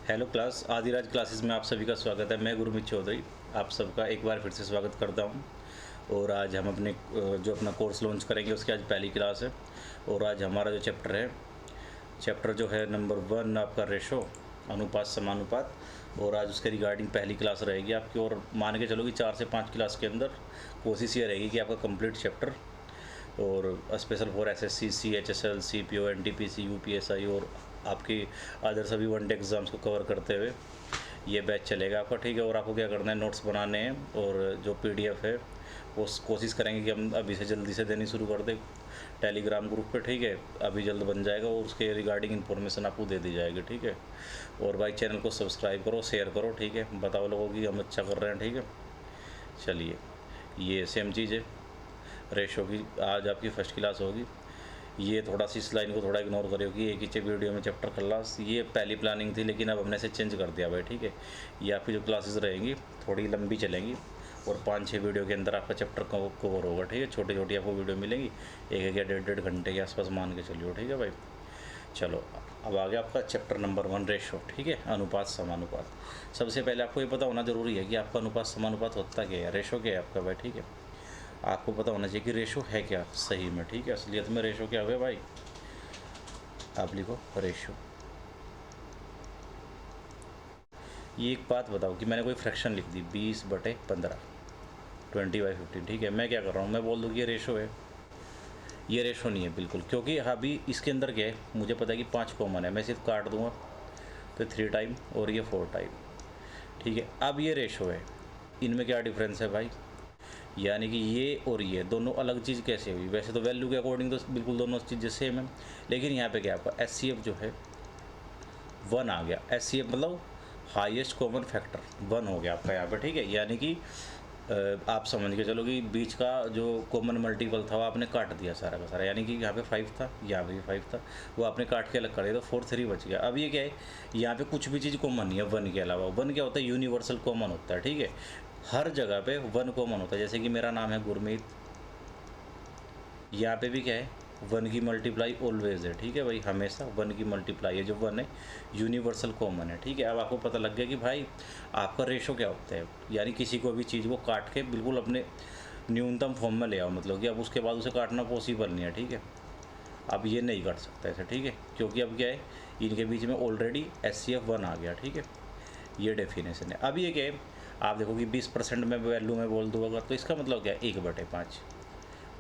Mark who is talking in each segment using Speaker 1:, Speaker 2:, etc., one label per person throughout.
Speaker 1: Hello class, Adiraj classes में आप सभी का स्वागत है। मैं गुरमीत चौधरी आप सबका एक बार फिर से स्वागत करता हूं। और आज हम अपने जो अपना कोर्स लॉन्च करेंगे उसकी आज पहली क्लास है। और आज हमारा जो चैप्टर जो है नंबर 1 आपका रेशो, अनुपात समानुपात। और आज उसके रिगार्डिंग पहली क्लास रहेगी आपकी। और मान के चलो कि 4 से 5 क्लास के अंदर कोशिश ये रहेगी कि आपका कंप्लीट चैप्टर और special for SSC, CHSL, CPO, NTPC, UPSI और आपकी अदर सभी वन डे एग्ज़ाम्स को कवर करते हुए ये बैच चलेगा आपका, ठीक है। और आपको क्या करना है, नोट्स बनाने हैं और जो पीडीएफ है वो कोशिश करेंगे कि हम अभी से जल्दी से देनी शुरू कर दें टेलीग्राम ग्रुप पे, ठीक है। अभी जल्द बन जाएगा और उसके रिगार्डिंग इन्फॉर्मेशन आपको दे दी जाएगी, ठीक है। और भाई चैनल को सब्सक्राइब करो, शेयर करो, ठीक है। बताओ लोगों की हम अच्छा कर रहे हैं, ठीक है। चलिए, ये सेम चीज़ है, रेशो की आज आपकी फर्स्ट क्लास होगी। ये थोड़ा सी इस लाइन को थोड़ा इग्नोर करियो कि एक ही वीडियो में चैप्टर क्लास, ये पहली प्लानिंग थी लेकिन अब हमने इसे चेंज कर दिया भाई, ठीक है। ये आपकी जो क्लासेस रहेंगी थोड़ी लंबी चलेंगी और 5-6 वीडियो के अंदर आपका चैप्टर कवर होगा, ठीक है। छोटी छोटी आपको वीडियो मिलेंगी, एक या 1.5 घंटे के आसपास मान के चलिए, ठीक है भाई। चलो, अब आ गया आपका चैप्टर नंबर 1 रेशो, ठीक है, अनुपात समानुपात। सबसे पहले आपको ये पता होना ज़रूरी है कि आपका अनुपात समानुपात होता क्या है, रेशो क्या है आपका भाई, ठीक है। आपको पता होना चाहिए कि रेशो है क्या सही में, ठीक है। असलियत में रेशो क्या हुआ भाई, आप लिखो रेशो। ये एक बात बताओ कि मैंने कोई फ्रैक्शन लिख दी 20/15, 20/15, ठीक है। मैं क्या कर रहा हूँ, मैं बोल दूँ कि ये रेशो है। ये रेशो नहीं है बिल्कुल, क्योंकि अभी इसके अंदर क्या है, मुझे पता है कि 5 कॉमन है। मैं सिर्फ काट दूंगा तो 3 टाइम और ये 4 टाइम, ठीक है। अब ये रेशो है, इनमें क्या डिफरेंस है भाई, यानी कि ये और ये दोनों अलग चीज़ कैसे हुई। वैसे तो वैल्यू के अकॉर्डिंग तो बिल्कुल दोनों चीज़ें सेम है, लेकिन यहाँ पे क्या आपका एचसीएफ जो है 1 आ गया। एचसीएफ मतलब हाईएस्ट कॉमन फैक्टर 1 हो गया आपका यहाँ पे, ठीक है। यानी कि आप समझ के चलो कि बीच का जो कॉमन मल्टीपल था वो आपने काट दिया सारा का सारा, यानी कि यहाँ पे 5 था, यहाँ पे भी 5 था, वो आपने काट के अलग कर दिया तो 4 3 बच गया। अब ये क्या है, यहाँ पे कुछ भी चीज़ कॉमन नहीं है 1 के अलावा। 1 क्या होता है, यूनिवर्सल कॉमन होता है, ठीक है। हर जगह पे 1 कॉमन होता है। जैसे कि मेरा नाम है गुरमीत, यहाँ पे भी क्या है, 1 की मल्टीप्लाई ऑलवेज है, ठीक है भाई, हमेशा 1 की मल्टीप्लाई है, जो 1 है यूनिवर्सल कॉमन है, ठीक है। अब आपको पता लग गया कि भाई आपका रेशो क्या होता है, यानी किसी को भी चीज़ को काट के बिल्कुल अपने न्यूनतम फॉर्म में ले आओ, मतलब कि अब उसके बाद उसे काटना पॉसिबल नहीं है, ठीक है। अब ये नहीं कर सकता ऐसे, ठीक है, क्योंकि अब क्या है, इनके बीच में ऑलरेडी एचसीएफ 1 आ गया, ठीक है। ये डेफिनेशन है। अब ये क्या है, आप देखो कि 20% में वैल्यू में बोल दूँ अगर, तो इसका मतलब क्या है 1/5।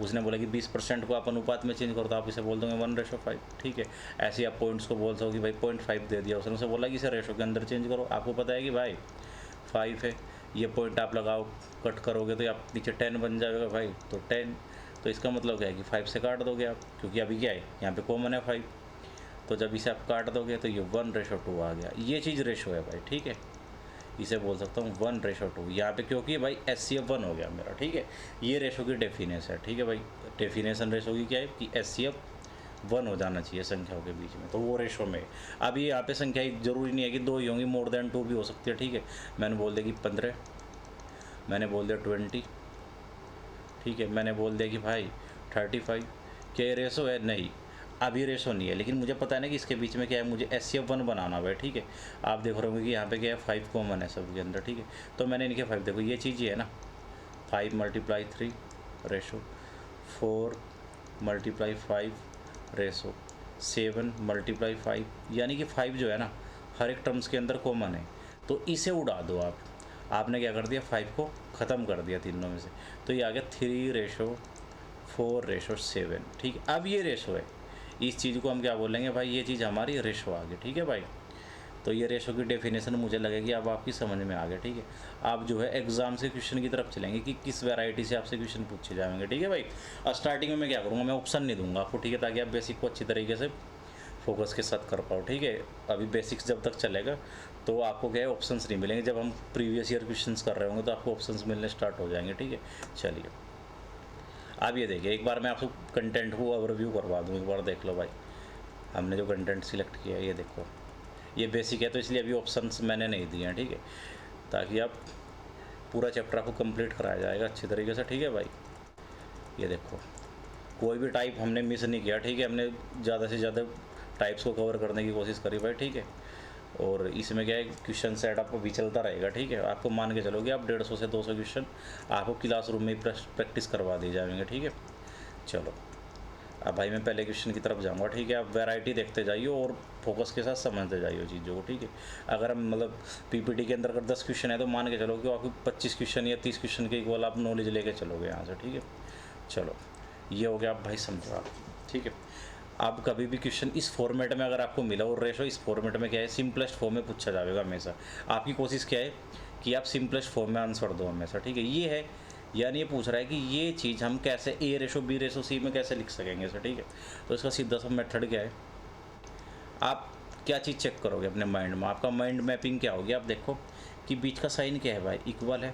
Speaker 1: उसने बोला कि 20% को आप अनुपात में चेंज करो तो आप इसे बोल दोगे 1/5, ठीक है। ऐसे ही आप पॉइंट्स को बोल सको कि भाई 0.5 दे दिया, उसने उसे बोला कि इसे रेशो के अंदर चेंज करो। आपको पता है कि भाई 5 है, ये पॉइंट आप लगाओ, कट करोगे तो आप नीचे 10 बन जाएगा भाई, तो 10, तो इसका मतलब क्या है कि 5 से काट दोगे आप, क्योंकि अभी क्या है यहाँ पे कॉमन है 5, तो जब इसे आप काट दोगे तो ये 1/2 आ गया। ये चीज़ रेशो है भाई, ठीक है। इसे बोल सकता हूँ 1/2 यहाँ पे, क्योंकि भाई एचसीएफ 1 हो गया मेरा, ठीक है। ये रेशो की डेफिनेशन है, ठीक है भाई। डेफिनेशन रेशो की क्या है कि एचसीएफ 1 हो जाना चाहिए संख्याओं के बीच में, तो वो रेशो में। अब ये यहाँ पे संख्या जरूरी नहीं है कि 2 ही होंगी, मोर देन 2 भी हो सकती है, ठीक है। मैंने बोल दिया कि 15, मैंने बोल दिया 20, ठीक है। मैंने बोल दिया कि भाई 35। क्या ये रेशो है? नहीं, अब ये रेशो नहीं है, लेकिन मुझे पता है ना कि इसके बीच में क्या है, मुझे एचसीएफ 1 बनाना हुआ है, ठीक है। आप देख रहे होंगे कि यहाँ पे क्या है 5 कॉमन है सबके अंदर, ठीक है। तो मैंने इनके 5, देखो ये चीज़ ही है ना, 5 × 3 रेशो, 4 × 5 रेशो, 7 × 5, यानी कि 5 जो है ना हर एक टर्म्स के अंदर कॉमन है, तो इसे उड़ा दो आप। आपने क्या कर दिया, 5 को ख़त्म कर दिया तीनों में से, तो ये आ गया 3/4/7, ठीक है। अब ये रेशो है, इस चीज़ को हम क्या बोलेंगे भाई, ये चीज़ हमारी रेशो आ गई, ठीक है भाई। तो ये रेशो की डेफिनेशन मुझे लगेगी अब आपकी समझ में आ गया, ठीक है। आप जो है एग्जाम से क्वेश्चन की तरफ चलेंगे कि किस वैरायटी से आपसे क्वेश्चन पूछे जाएंगे, ठीक है भाई। और स्टार्टिंग में मैं क्या करूँगा, मैं ऑप्शन नहीं दूंगा आपको, ठीक है, ताकि आप बेसिक को अच्छी तरीके से फोकस के साथ कर पाओ, ठीक है। अभी बेसिक्स जब तक चलेगा तो आपको क्या है ऑप्शंस नहीं मिलेंगे, जब हम प्रीवियस ईयर क्वेश्चंस कर रहे होंगे तो आपको ऑप्शंस मिलने स्टार्ट हो जाएंगे, ठीक है। चलिए, अब ये देखिए, एक बार मैं आपको कंटेंट को ओवरव्यू करवा दूँ, एक बार देख लो भाई। हमने जो कंटेंट सिलेक्ट किया है ये देखो, ये बेसिक है तो इसलिए अभी ऑप्शंस मैंने नहीं दिए हैं, ठीक है, ताकि आप पूरा चैप्टर आपको कंप्लीट कराया जाएगा अच्छी तरीके से, ठीक है भाई। ये देखो, कोई भी टाइप हमने मिस नहीं किया, ठीक है। हमने ज़्यादा से ज़्यादा टाइप्स को कवर करने की कोशिश करी भाई, ठीक है। और इसमें क्या है, क्वेश्चन सेट आपको भी चलता रहेगा, ठीक है। आपको मान के चलोगे आप 150 से 200 क्वेश्चन आपको क्लासरूम में ही प्रैक्टिस करवा दिए जाएंगे, ठीक है। चलो अब भाई मैं पहले क्वेश्चन की तरफ जाऊंगा, ठीक है। आप वैरायटी देखते जाइए और फोकस के साथ समझते जाइए चीज़ों को, ठीक है। अगर हम मतलब पीपीटी के अंदर अगर 10 क्वेश्चन है तो मान के चलो कि आपको 25 क्वेश्चन या 30 क्वेश्चन के इक्वल आप नॉलेज लेके चलोगे यहाँ से, ठीक है। चलो ये हो गया, आप भाई समझो आप, ठीक है। आप कभी भी क्वेश्चन इस फॉर्मेट में अगर आपको मिला, और रेशो इस फॉर्मेट में क्या है, सिंपलेस्ट फॉर्म में पूछा जाएगा हमेशा। आपकी कोशिश क्या है कि आप सिंपलेस्ट फॉर्म में आंसर दो हमेशा, ठीक है। ये है, यानी ये पूछ रहा है कि ये चीज़ हम कैसे ए रेशो बी रेशो सी में कैसे लिख सकेंगे सर, ठीक है। तो इसका सीधा सा मेथड क्या है, आप क्या चीज़ चेक करोगे अपने माइंड में, आपका माइंड मैपिंग क्या होगी। आप देखो कि बीच का साइन क्या है भाई, इक्वल है।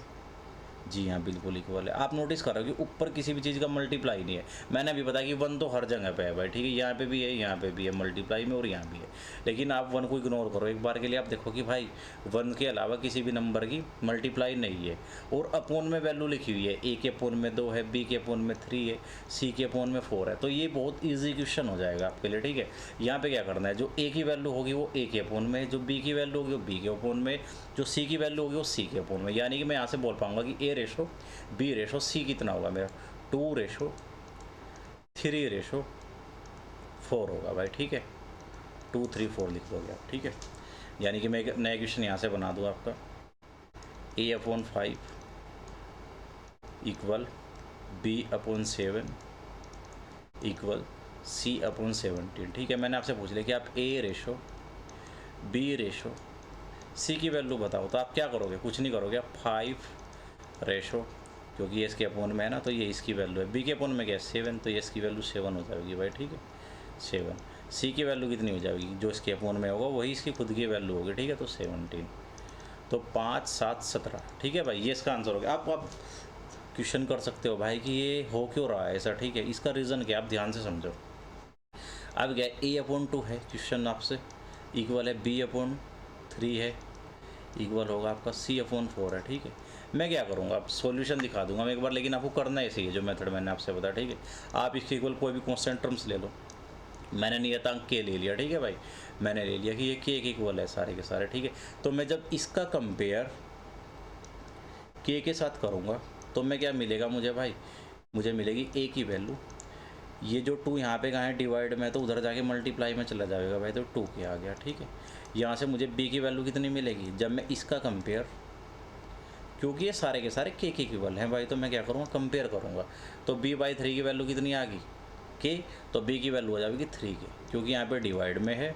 Speaker 1: जी हाँ बिल्कुल इक्वल है। आप नोटिस करो कि ऊपर किसी भी चीज़ का मल्टीप्लाई नहीं है। मैंने अभी बताया कि 1 तो हर जगह पे है भाई, ठीक है। यहाँ पे भी है, यहाँ पे भी है मल्टीप्लाई में, और यहाँ भी है। लेकिन आप 1 को इग्नोर करो एक बार के लिए, आप देखो कि भाई 1 के अलावा किसी भी नंबर की मल्टीप्लाई नहीं है। और अपोन में वैल्यू लिखी हुई है, ए के अपोन में 2 है, बी के अपोन में 3 है, सी के अपोन में 4 है। तो ये बहुत ईजी क्वेश्चन हो जाएगा आपके लिए, ठीक है। यहाँ पे क्या करना है, जो ए की वैल्यू होगी वो ए के अपोन में, जो बी की वैल्यू होगी वो बी के अपोन में, जो सी की वैल्यू होगी वो सी के अपोन में। यानी कि मैं यहाँ से बोल पाऊंगा कि ए रेशो बी रेशो सी कितना होगा मेरा, 2 रेशो 3 रेशो 4 होगा भाई, ठीक है। 2 3 4 लिख दोगे आप, ठीक है। यानी कि मैं एक नया क्वेश्चन यहाँ से बना दूँ आपका, A upon 5 equal B upon 7 equal C upon 17, ठीक है। मैंने आपसे पूछ लिया कि आप A ratio B ratio C की वैल्यू बताओ, तो आप क्या करोगे, कुछ नहीं करोगे, आप 5 रेशो, क्योंकि ये इसके अपोन में है ना, तो ये इसकी वैल्यू है। बी के अपोन में क्या है 7, तो ये इसकी वैल्यू 7 हो जाएगी भाई, ठीक है 7। सी की वैल्यू कितनी हो जाएगी, जो इसके अपोन में होगा वही इसकी खुद की वैल्यू होगी, ठीक है। तो 17, तो 5 7 17, ठीक है भाई, ये इसका आंसर हो गया। आप क्वेश्चन कर सकते हो भाई कि ये हो क्यों रहा है ऐसा, ठीक है। इसका रीज़न क्या, आप ध्यान से समझो। अब क्या, ए अपॉन 2 है क्वेश्चन आपसे, इक्वल है बी अपॉन 3 है, इक्वल होगा आपका सी अपॉन 4 है, ठीक है। मैं क्या करूँगा, आप सॉल्यूशन दिखा दूंगा मैं एक बार, लेकिन आपको करना ऐसे ही है जो मेथड मैंने आपसे बताया, ठीक है। आप इसके इक्वल कोई भी कॉन्स्टेंट टर्म्स ले लो। मैंने नियतांक के ले लिया, ठीक है भाई, मैंने ले लिया कि ये के इक्वल है सारे के सारे, ठीक है। तो मैं जब इसका कंपेयर के साथ करूँगा तो मैं क्या मिलेगा मुझे भाई, मुझे मिलेगी ए की वैल्यू, ये जो 2 यहाँ पे कहाँ है डिवाइड में, तो उधर जाके मल्टीप्लाई में चला जाएगा भाई, तो 2 के आ गया, ठीक है। यहाँ से मुझे बी की वैल्यू कितनी मिलेगी, जब मैं इसका कंपेयर, क्योंकि ये सारे के सारे के इक्वल हैं भाई, तो मैं क्या करूँगा, कंपेयर करूँगा। तो b/3 की वैल्यू कितनी आ गई के, तो b की वैल्यू हो जाएगी 3 के, क्योंकि यहाँ पे डिवाइड में है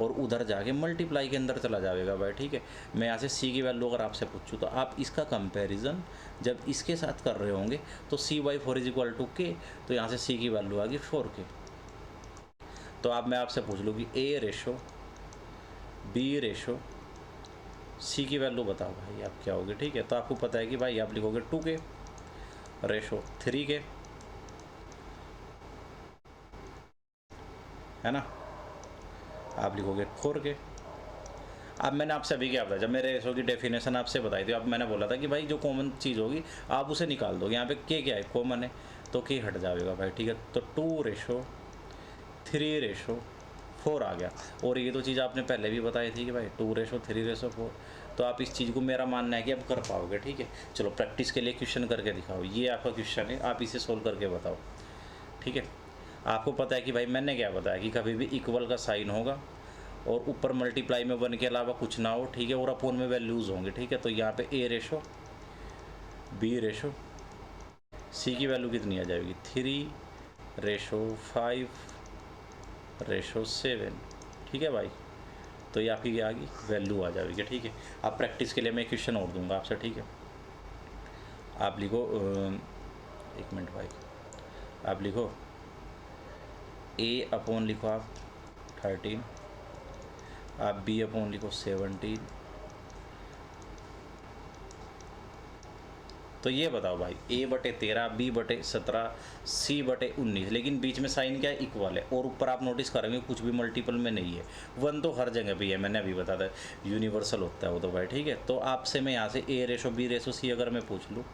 Speaker 1: और उधर जाके मल्टीप्लाई के अंदर चला जाएगा भाई, ठीक है। मैं यहाँ से c की वैल्यू अगर आपसे पूछूँ तो आप इसका कंपैरिजन जब इसके साथ कर रहे होंगे तो c/4 = k, तो यहाँ से c की वैल्यू आ गई 4 के। तो अब मैं आपसे पूछ लूँ कि a ratio b ratio C की वैल्यू बताओ भाई, आप क्या होगे, ठीक है। तो आपको पता है कि भाई आप लिखोगे 2 के रेशो 3 के, है ना, आप लिखोगे 4 के। अब मैंने आपसे अभी क्या बताया, जब मेरे रेशो की डेफिनेशन आपसे बताई थी, अब मैंने बोला था कि भाई जो कॉमन चीज़ होगी आप उसे निकाल दोगे। यहाँ पे के क्या है, कॉमन है, तो के हट जाएगा भाई, ठीक है। तो 2 रेशो 3 रेशो 4 आ गया। और ये तो चीज़ आपने पहले भी बताई थी कि भाई 2 रेशो 3 रेशो 4, तो आप इस चीज़ को, मेरा मानना है कि आप कर पाओगे, ठीक है। चलो प्रैक्टिस के लिए क्वेश्चन करके दिखाओ, ये आपका क्वेश्चन है, आप इसे सोल्व करके बताओ, ठीक है। आपको पता है कि भाई मैंने क्या बताया कि कभी भी इक्वल का साइन होगा और ऊपर मल्टीप्लाई में 1 के अलावा कुछ ना हो, ठीक है, और अपोन में वैल्यूज़ होंगे, ठीक है। तो यहाँ पे ए रेशो बी रेशो सी की वैल्यू कितनी आ जाएगी, 3 रेशो 5 रेशो 7, ठीक है भाई। तो ये आपकी क्या आ गई, वैल्यू आ जाएगी, ठीक है। अब प्रैक्टिस के लिए मैं क्वेश्चन और दूंगा आपसे, ठीक है। आप लिखो 1 मिनट भाई, आप लिखो ए अपॉन लिखो आप 13, आप बी अपॉन लिखो 17। तो ये बताओ भाई a/13 b/17 c/19, लेकिन बीच में साइन क्या है, इक्वल है, और ऊपर आप नोटिस करेंगे कुछ भी मल्टीपल में नहीं है, 1 तो हर जगह पे है, मैंने अभी बता था यूनिवर्सल होता है वो तो भाई, ठीक है। तो आपसे मैं यहाँ से a ratio b ratio c अगर मैं पूछ लूँ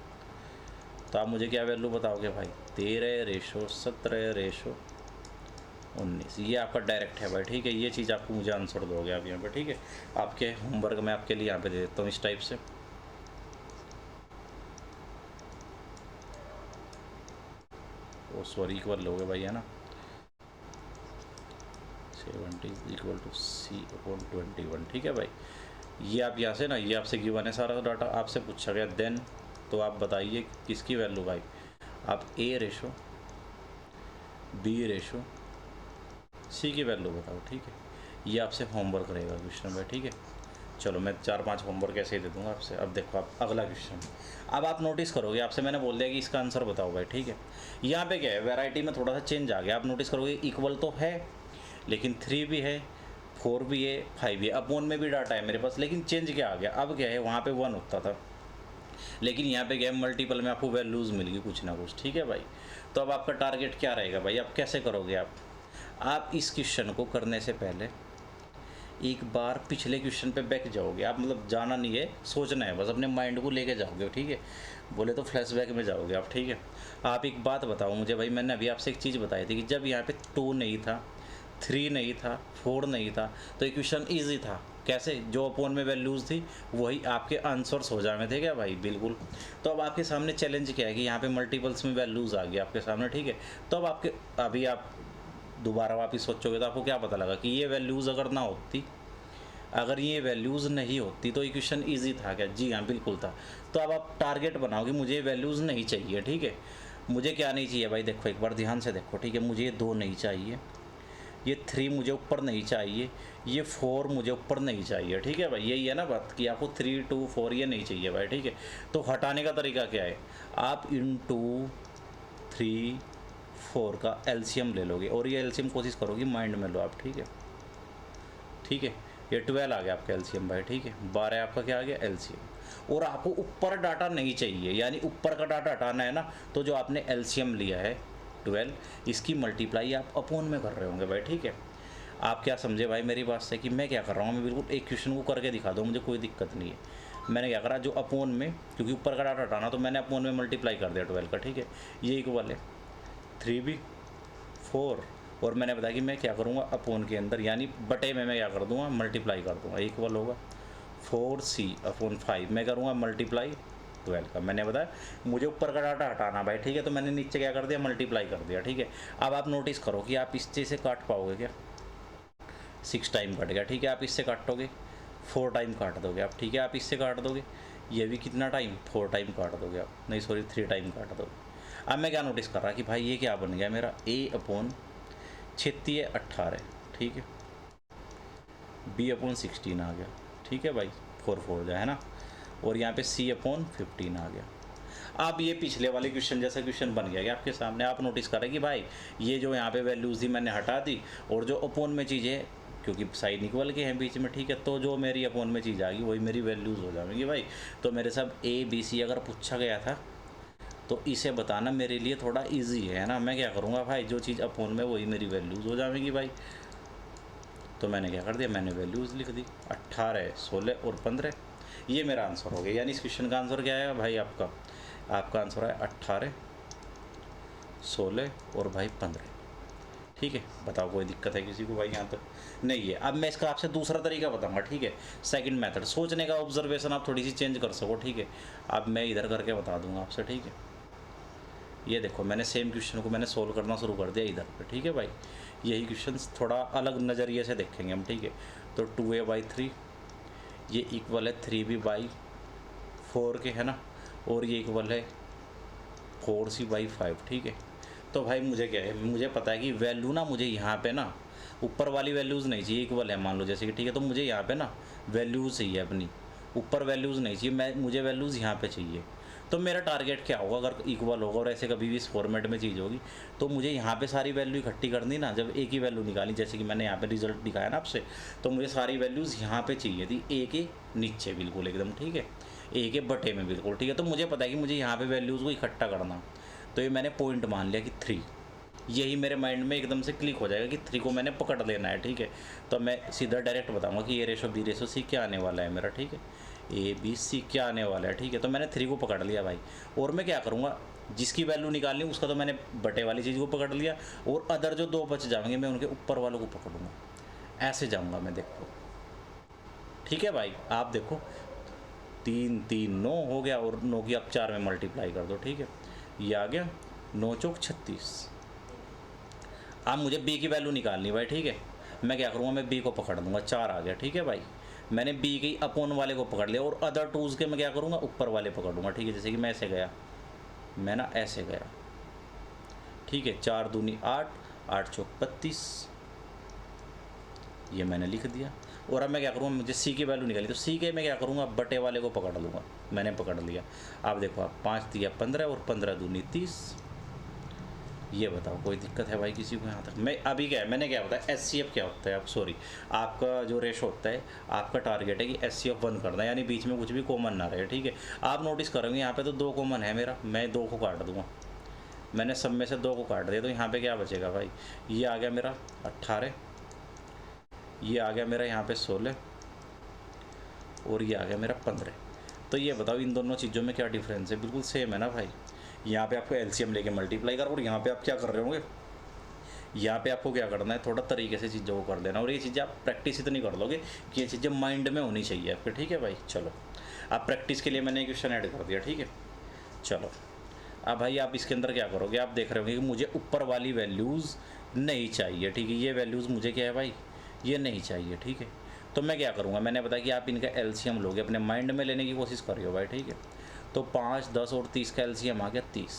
Speaker 1: तो आप मुझे क्या वैल्यू बताओगे भाई, 13 रेशो 17 रेशो 19, ये आपका डायरेक्ट है भाई, ठीक है। ये चीज़ आपको मुझे आंसर दोगे आप यहाँ पे, ठीक है। आपके होमवर्क में आपके लिए यहाँ पे दे देता हूँ इस टाइप से। ओ सॉरी, इक्वल हो गए भाई, है ना। 70 = C/21, ठीक है भाई। ये आप यहाँ से ना, ये आपसे गिवन है सारा डाटा, आपसे पूछा गया देन, तो आप बताइए किसकी वैल्यू भाई। आप A/B/C की वैल्यू बताओ, ठीक है। ये आपसे होमवर्क रहेगा क्वेश्चन में, ठीक है। चलो मैं 4-5 होमवर्क ऐसे ही दे दूंगा आपसे। अब देखो आप अगला क्वेश्चन, अब आप नोटिस करोगे, आपसे मैंने बोल दिया कि इसका आंसर बताओ भाई, ठीक है। यहाँ पे क्या है, वैरायटी में थोड़ा सा चेंज आ गया। आप नोटिस करोगे इक्वल तो है, लेकिन 3 भी है, 4 भी है, 5 भी है। अपोन में भी डाटा है मेरे पास, लेकिन चेंज क्या आ गया, अब क्या है, वहाँ पे 1 होता था, लेकिन यहाँ पे क्या है, मल्टीपल में आपको वैल्यूज़ मिल गई कुछ ना कुछ, ठीक है भाई। तो अब आपका टारगेट क्या रहेगा भाई, आप कैसे करोगे। आप इस क्वेश्चन को करने से पहले एक बार पिछले क्वेश्चन पे बैक जाओगे आप, मतलब जाना नहीं है, सोचना है बस, अपने माइंड को लेके जाओगे, ठीक है। बोले तो फ्लैशबैक में जाओगे आप, ठीक है। आप एक बात बताओ मुझे भाई, मैंने अभी आपसे एक चीज़ बताई थी कि जब यहाँ पे 2 नहीं था, 3 नहीं था, 4 नहीं था, तो ये क्वेश्चन ईजी था। कैसे, जो अपोन में वैल्यूज़ थी वही आपके आंसर्स हो जाने थे क्या भाई, बिल्कुल। तो अब आपके सामने चैलेंज क्या है कि यहाँ पे मल्टीपल्स में वैल्यूज़ आ गई आपके सामने, ठीक है। तो अब आपके, अभी आप दोबारा वापस सोचोगे तो आपको क्या पता लगा कि ये वैल्यूज़ अगर ना होती, अगर ये वैल्यूज़ नहीं होती तो इक्वेशन इजी था क्या, जी हाँ बिल्कुल था। तो अब आप टारगेट बनाओ कि मुझे वैल्यूज़ नहीं चाहिए, ठीक है। मुझे क्या नहीं चाहिए भाई, देखो एक बार ध्यान से देखो, ठीक है। मुझे ये 2 नहीं चाहिए, ये 3 मुझे ऊपर नहीं चाहिए, ये 4 मुझे ऊपर नहीं चाहिए, ठीक है भाई। यही है ना बात कि आपको 3, 2, 4 ये नहीं चाहिए भाई, ठीक है। तो हटाने का तरीका क्या है, आप इन 2, 3, 4 का एलसीएम ले लोगे, और ये एलसीएम कोशिश करोगे माइंड में लो आप, ठीक है। ठीक है, ये 12 आ गया आपका एलसीएम भाई, ठीक है। 12 आपका क्या आ गया एलसीएम, और आपको ऊपर डाटा नहीं चाहिए, यानी ऊपर का डाटा हटाना है ना, तो जो आपने एलसीएम लिया है 12, इसकी मल्टीप्लाई आप अपोन में कर रहे होंगे भाई, ठीक है। आप क्या समझे भाई मेरी बात से कि मैं क्या कर रहा हूँ, मैं बिल्कुल एक क्वेश्चन को करके दिखा दूँ, मुझे कोई दिक्कत नहीं है। मैंने क्या करा, जो अपोन में, क्योंकि ऊपर का डाटा हटाना, तो मैंने अपोन में मल्टीप्लाई कर दिया 12 का, ठीक है। ये इक्वल है 3b 4, और मैंने बताया कि मैं क्या करूँगा अपोन के अंदर, यानी बटे में मैं क्या कर दूँगा, मल्टीप्लाई कर दूँगा, इक्वल होगा 4c/5, मैं करूँगा मल्टीप्लाई 12 का। मैंने बताया मुझे ऊपर का डाटा हटाना भाई, ठीक है। तो मैंने नीचे क्या कर दिया, मल्टीप्लाई कर दिया, ठीक है। अब आप नोटिस करो कि आप इस चीज़ से काट पाओगे क्या, 6 टाइम कट गया, ठीक है। आप इससे काटोगे 4 टाइम काट दोगे आप, ठीक है। आप इससे काट दोगे, ये भी कितना टाइम, 4 टाइम काट दोगे आप, नहीं सॉरी 3 टाइम काट दोगे। अब मैं क्या नोटिस कर रहा कि भाई ये क्या बन गया मेरा, A/36 18, ठीक है। B/16 आ गया, ठीक है भाई, 4 जाए है ना, और यहाँ पे C/15 आ गया। अब ये पिछले वाले क्वेश्चन जैसा क्वेश्चन बन गया कि आपके सामने। आप नोटिस करें कि भाई ये जो यहाँ पे वैल्यूज़ थी मैंने हटा दी, और जो अपोन में चीज़ें, क्योंकि साइन इक्वल के हैं बीच में, ठीक है, तो जो मेरी अपोन में चीज़ आ गई वही मेरी वैल्यूज़ हो जाएंगी भाई। तो मेरे सब ABC अगर पूछा गया था तो इसे बताना मेरे लिए थोड़ा इजी है ना। मैं क्या करूँगा भाई, जो चीज़ अपोन में वही मेरी वैल्यूज़ हो जाएंगी भाई। तो मैंने क्या कर दिया, मैंने वैल्यूज़ लिख दी 18, 16 और 15। ये मेरा आंसर हो गया, यानी इस क्वेश्चन का आंसर क्या है भाई, आपका आंसर है 18, 16 और भाई 15, ठीक है। बताओ कोई दिक्कत है किसी को भाई यहाँ तक, नहीं है। अब मैं इसका आपसे दूसरा तरीका बताऊंगा, ठीक है। सेकंड मेथड, सोचने का ऑब्जर्वेशन आप थोड़ी सी चेंज कर सको, ठीक है। अब मैं इधर करके बता दूंगा आपसे, ठीक है। ये देखो मैंने सेम क्वेश्चन को मैंने सोल्व करना शुरू कर दिया इधर पे, ठीक है भाई। यही क्वेश्चन थोड़ा अलग नज़रिए से देखेंगे हम, ठीक है। तो 2a/3 ये इक्वल है 3b/4 के, है ना, और ये इक्वल है 4c/5, ठीक है। तो भाई मुझे क्या है, मुझे पता है कि वैल्यू ना, मुझे यहाँ पे ना ऊपर वाली वैल्यूज़ नहीं चाहिए, इक्वल है मान लो जैसे कि, ठीक है। तो मुझे यहाँ पे ना वैल्यूज़ चाहिए अपनी, ऊपर वैल्यूज़ नहीं चाहिए, मुझे वैल्यूज़ यहाँ पे चाहिए। तो मेरा टारगेट क्या होगा, अगर इक्वल होगा और ऐसे कभी भी इस फॉर्मेट में चीज़ होगी, तो मुझे यहाँ पे सारी वैल्यू इकट्ठी करनी ना, जब एक ही वैल्यू निकाली, जैसे कि मैंने यहाँ पे रिजल्ट दिखाया ना आपसे, तो मुझे सारी वैल्यूज़ यहाँ पे चाहिए थी, ए के नीचे बिल्कुल एकदम, ठीक है, ए के बटे में बिल्कुल, ठीक है। तो मुझे पता है कि मुझे यहाँ पे वैल्यूज़ को इकट्ठा करना, तो ये मैंने पॉइंट मान लिया कि 3, यही मेरे माइंड में एकदम से क्लिक हो जाएगा कि 3 को मैंने पकड़ लेना है, ठीक है। तो मैं सीधा डायरेक्ट बताऊँगा कि A/B/C क्या आने वाला है मेरा, ठीक है। ABC क्या आने वाला है, ठीक है। तो मैंने 3 को पकड़ लिया भाई, और मैं क्या करूँगा, जिसकी वैल्यू निकालनी उसका तो मैंने बटे वाली चीज़ को पकड़ लिया, और अदर जो 2 बच जाएंगे मैं उनके ऊपर वालों को पकड़ूंगा, ऐसे जाऊंगा मैं। देखो ठीक है भाई, आप देखो 3 3 9 हो गया, और 9 की आप 4 में मल्टीप्लाई कर दो, ठीक है, ये आ गया 9 चौक 36। अब मुझे बी की वैल्यू निकालनी भाई, ठीक है। मैं क्या करूँगा, मैं बी को पकड़ दूंगा, 4 आ गया, ठीक है भाई। मैंने बी की अपोन वाले को पकड़ लिया, और अदर टूज के मैं क्या करूँगा, ऊपर वाले पकड़ूंगा, ठीक है। जैसे कि मैं ऐसे गया, मैं ना ऐसे गया, ठीक है। 4 दूनी 8, 8 चौक 32, ये मैंने लिख दिया। और अब मैं क्या करूँगा, मुझे सी की वैल्यू निकाली, तो सी के मैं क्या करूँगा, बटे वाले को पकड़ लूँगा, मैंने पकड़ लिया। आप देखो, आप 5 दिया 15, और 15 दूनी 30। ये बताओ कोई दिक्कत है भाई किसी को यहाँ तक? मैं अभी क्या है, मैंने क्या बताया, SCF क्या होता है, आप सॉरी, आपका जो रेशो होता है, आपका टारगेट है कि SCF 1 करना है, यानी बीच में कुछ भी कॉमन ना रहे, ठीक है। आप नोटिस करोगे यहाँ पे तो 2 कॉमन है मेरा, मैं 2 को काट दूंगा, मैंने सब में से 2 को काट दिया, तो यहाँ पे क्या बचेगा भाई, ये आ गया मेरा 18, ये आ गया मेरा यहाँ पे 16, और ये आ गया मेरा 15। तो ये बताओ इन दोनों चीज़ों में क्या डिफरेंस है? बिल्कुल सेम है ना भाई। यहाँ पे आपको LCM लेके मल्टीप्लाई करो, और यहाँ पे आप क्या कर रहे होंगे, यहाँ पे आपको क्या करना है, थोड़ा तरीके से चीज़ों को कर देना, और ये चीज़ें आप प्रैक्टिस इतनी कर लोगे कि ये चीज़ें माइंड में होनी चाहिए आपके, ठीक है भाई। चलो, आप प्रैक्टिस के लिए मैंने एक क्वेश्चन ऐड कर दिया, ठीक है। चलो, अब भाई आप इसके अंदर क्या करोगे, आप देख रहे होंगे कि मुझे ऊपर वाली वैल्यूज़ नहीं चाहिए, ठीक है। ये वैल्यूज़ मुझे क्या है भाई, ये नहीं चाहिए, ठीक है। तो मैं क्या करूँगा, मैंने बताया कि आप इनका LCM लोगे, अपने माइंड में लेने की कोशिश करियो भाई, ठीक है। तो 5, 10 और 30 का LCM आ गया 30।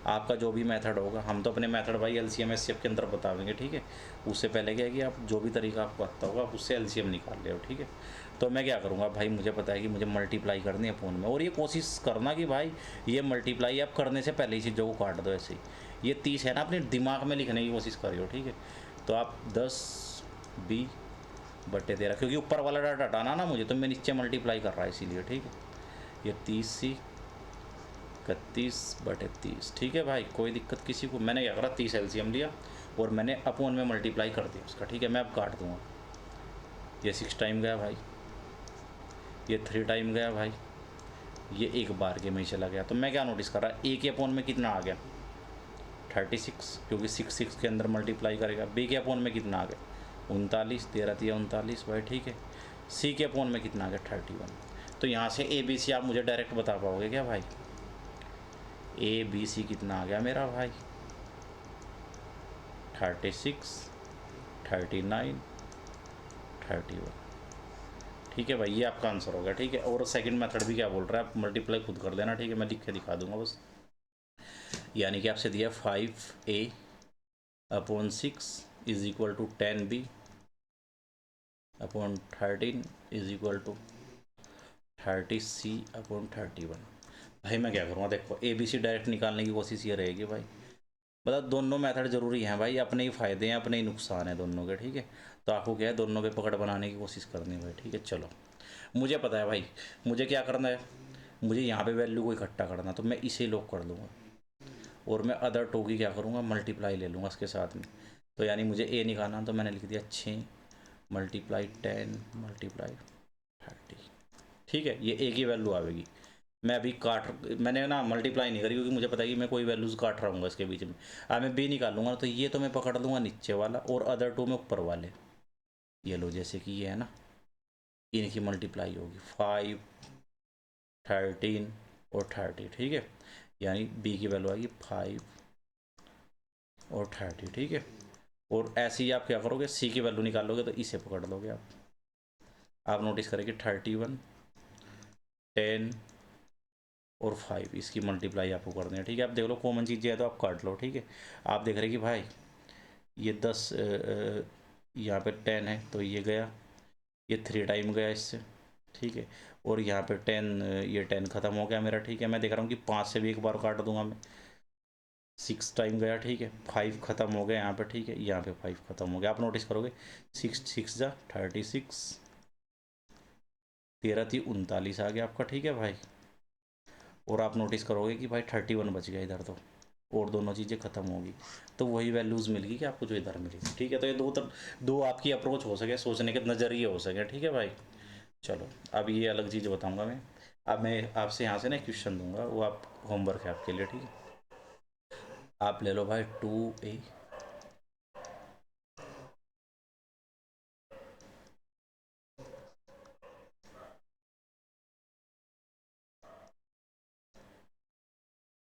Speaker 1: आपका जो भी मेथड होगा, हम तो अपने मेथड भाई LCM SCF के अंदर बताएंगे, ठीक है। उससे पहले क्या है कि आप जो भी तरीका आपको आता होगा आप उससे LCM निकाल ले, ठीक है। तो मैं क्या करूँगा भाई, मुझे पता है कि मुझे मल्टीप्लाई करनी है फ़ोन में, और ये कोशिश करना कि भाई ये मल्टीप्लाई आप करने से पहले ही चीज़ों को काट दो ऐसे ही। ये 30 है ना, अपने दिमाग में लिखने की कोशिश करियो, ठीक है। तो आप 10B बटे 13, क्योंकि ऊपर वाला डाटा हटाना ना मुझे, तो मैं नीचे मल्टीप्लाई कर रहा है इसीलिए, ठीक है। ये 30C 31 बटे 30, ठीक है भाई, कोई दिक्कत किसी को? मैंने क्या करा, 30 LCM लिया, और मैंने अपोन में मल्टीप्लाई कर दिया उसका, ठीक है। मैं अब काट दूंगा, ये 6 टाइम गया भाई, ये 3 टाइम गया भाई, ये एक बार के में ही चला गया। तो मैं क्या नोटिस कर रहा, ए के अपोन में कितना आ गया, 36, क्योंकि 6 के अंदर मल्टीप्लाई करेगा। बी के अपोन में कितना आ गया, 39, 13 तिया 39 भाई, ठीक है। सी के अपोन में कितना आ गया, 31। तो यहाँ से ABC आप मुझे डायरेक्ट बता पाओगे क्या भाई, ABC कितना आ गया मेरा भाई, 36, 39, 31, ठीक है भाई, ये आपका आंसर होगा, ठीक है। और सेकंड मेथड भी क्या बोल रहा है, आप मल्टीप्लाई खुद कर देना, ठीक है, मैं लिख के दिखा दूंगा बस। यानी कि आपसे दिया 5A upon 6 is equal to 10B upon 13 is equal to 30C upon 31। भाई मैं क्या करूँगा, देखो ABC डायरेक्ट निकालने की कोशिश ये रहेगी भाई, मतलब दोनों मेथड ज़रूरी हैं भाई, अपने ही फ़ायदे हैं अपने ही नुकसान हैं दोनों के, ठीक है। तो आपको क्या है, दोनों पे पकड़ बनाने की कोशिश करनी है भाई, ठीक है। चलो, मुझे पता है भाई मुझे क्या करना है, मुझे यहाँ पे वैल्यू को इकट्ठा करना, तो मैं इसे लॉक कर दूँगा, और मैं अदर टू की क्या करूँगा, मल्टीप्लाई ले लूँगा उसके साथ में। तो यानी मुझे A निकालना, तो मैंने लिख दिया 6 मल्टीप्लाई 10 मल्टीप्लाई 30, ठीक है। ये A की वैल्यू आएगी। मैं अभी मैंने ना मल्टीप्लाई नहीं करी, क्योंकि मुझे पता है कि मैं कोई वैल्यूज़ काट रहा हूँ इसके बीच में। अब मैं B निकालूंगा, तो ये तो मैं पकड़ लूँगा नीचे वाला, और अदर टू में ऊपर वाले। ये लो, जैसे कि ये है ना, इनकी मल्टीप्लाई होगी 5, 13 और 30, ठीक है। यानी B की वैल्यू आएगी 5 और 30, ठीक है। और ऐसे ही आप क्या करोगे, C की वैल्यू निकालोगे, तो इसे पकड़ लोगे आप नोटिस करेंगे 31, 10 और 5, इसकी मल्टीप्लाई आपको करनी है, ठीक है। आप देख लो कॉमन चीज़ें है तो आप काट लो, ठीक है। आप देख रहे कि भाई ये 10 यहाँ पे 10 है, तो ये गया, ये 3 टाइम गया इससे, ठीक है। और यहाँ पे 10, ये 10 ख़त्म हो गया मेरा, ठीक है। मैं देख रहा हूँ कि 5 से भी एक बार काट दूंगा मैं, 6 टाइम गया, ठीक है। 5 ख़त्म हो गया यहाँ पे, ठीक है। यहाँ पे 5 ख़त्म हो गया, आप नोटिस करोगे 6 6 जा 36, 13 थी 39 आ गया आपका, ठीक है भाई। और आप नोटिस करोगे कि भाई 31 बच गया इधर, तो और दोनों चीज़ें ख़त्म होगी, तो वही वैल्यूज़ मिल गई कि आपको जो इधर मिली, ठीक है। तो ये दो आपकी अप्रोच हो सके, सोचने के नज़रिए हो सके, ठीक है भाई। चलो, अब ये अलग चीज़ बताऊंगा मैं। अब मैं आपसे यहाँ से ना क्वेश्चन दूंगा, वो आप होमवर्क है आपके लिए, ठीक है। आप ले लो भाई 2a,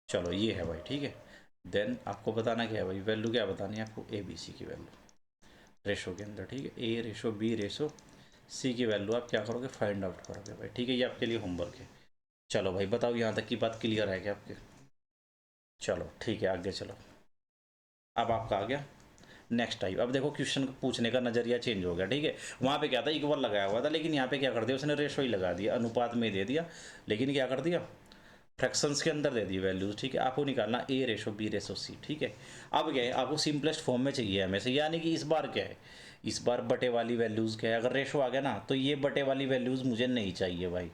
Speaker 1: चलो ये है भाई, ठीक है। देन आपको बताना क्या है भाई, वैल्यू क्या बतानी है आपको, ए बी सी की वैल्यू रेशो के अंदर, ठीक है। ए रेशो बी रेशो सी की वैल्यू आप क्या करोगे, फाइंड आउट करोगे भाई, ठीक है। ये आपके लिए होमवर्क है। चलो भाई बताओ, यहाँ तक की बात क्लियर है क्या आपके? चलो ठीक है, आगे चलो। अब आपका आ गया नेक्स्ट टाइप। अब देखो क्वेश्चन पूछने का नजरिया चेंज हो गया, ठीक है। वहाँ पे क्या था, इक्वल लगाया हुआ था, लेकिन यहाँ पे क्या कर दिया उसने, रेशो ही लगा दिया, अनुपात में दे दिया। लेकिन क्या कर दिया, फ्रैक्शंस के अंदर दे दी वैल्यूज, ठीक है। आपको निकालना ए रेशो बी रेशो सी, ठीक है। अब क्या है, आपको सिंपलेस्ट फॉर्म में चाहिए हमें से, यानी कि इस बार क्या है, इस बार बटे वाली वैल्यूज़ क्या है, अगर रेशो आ गया ना तो ये बटे वाली वैल्यूज़ मुझे नहीं चाहिए भाई,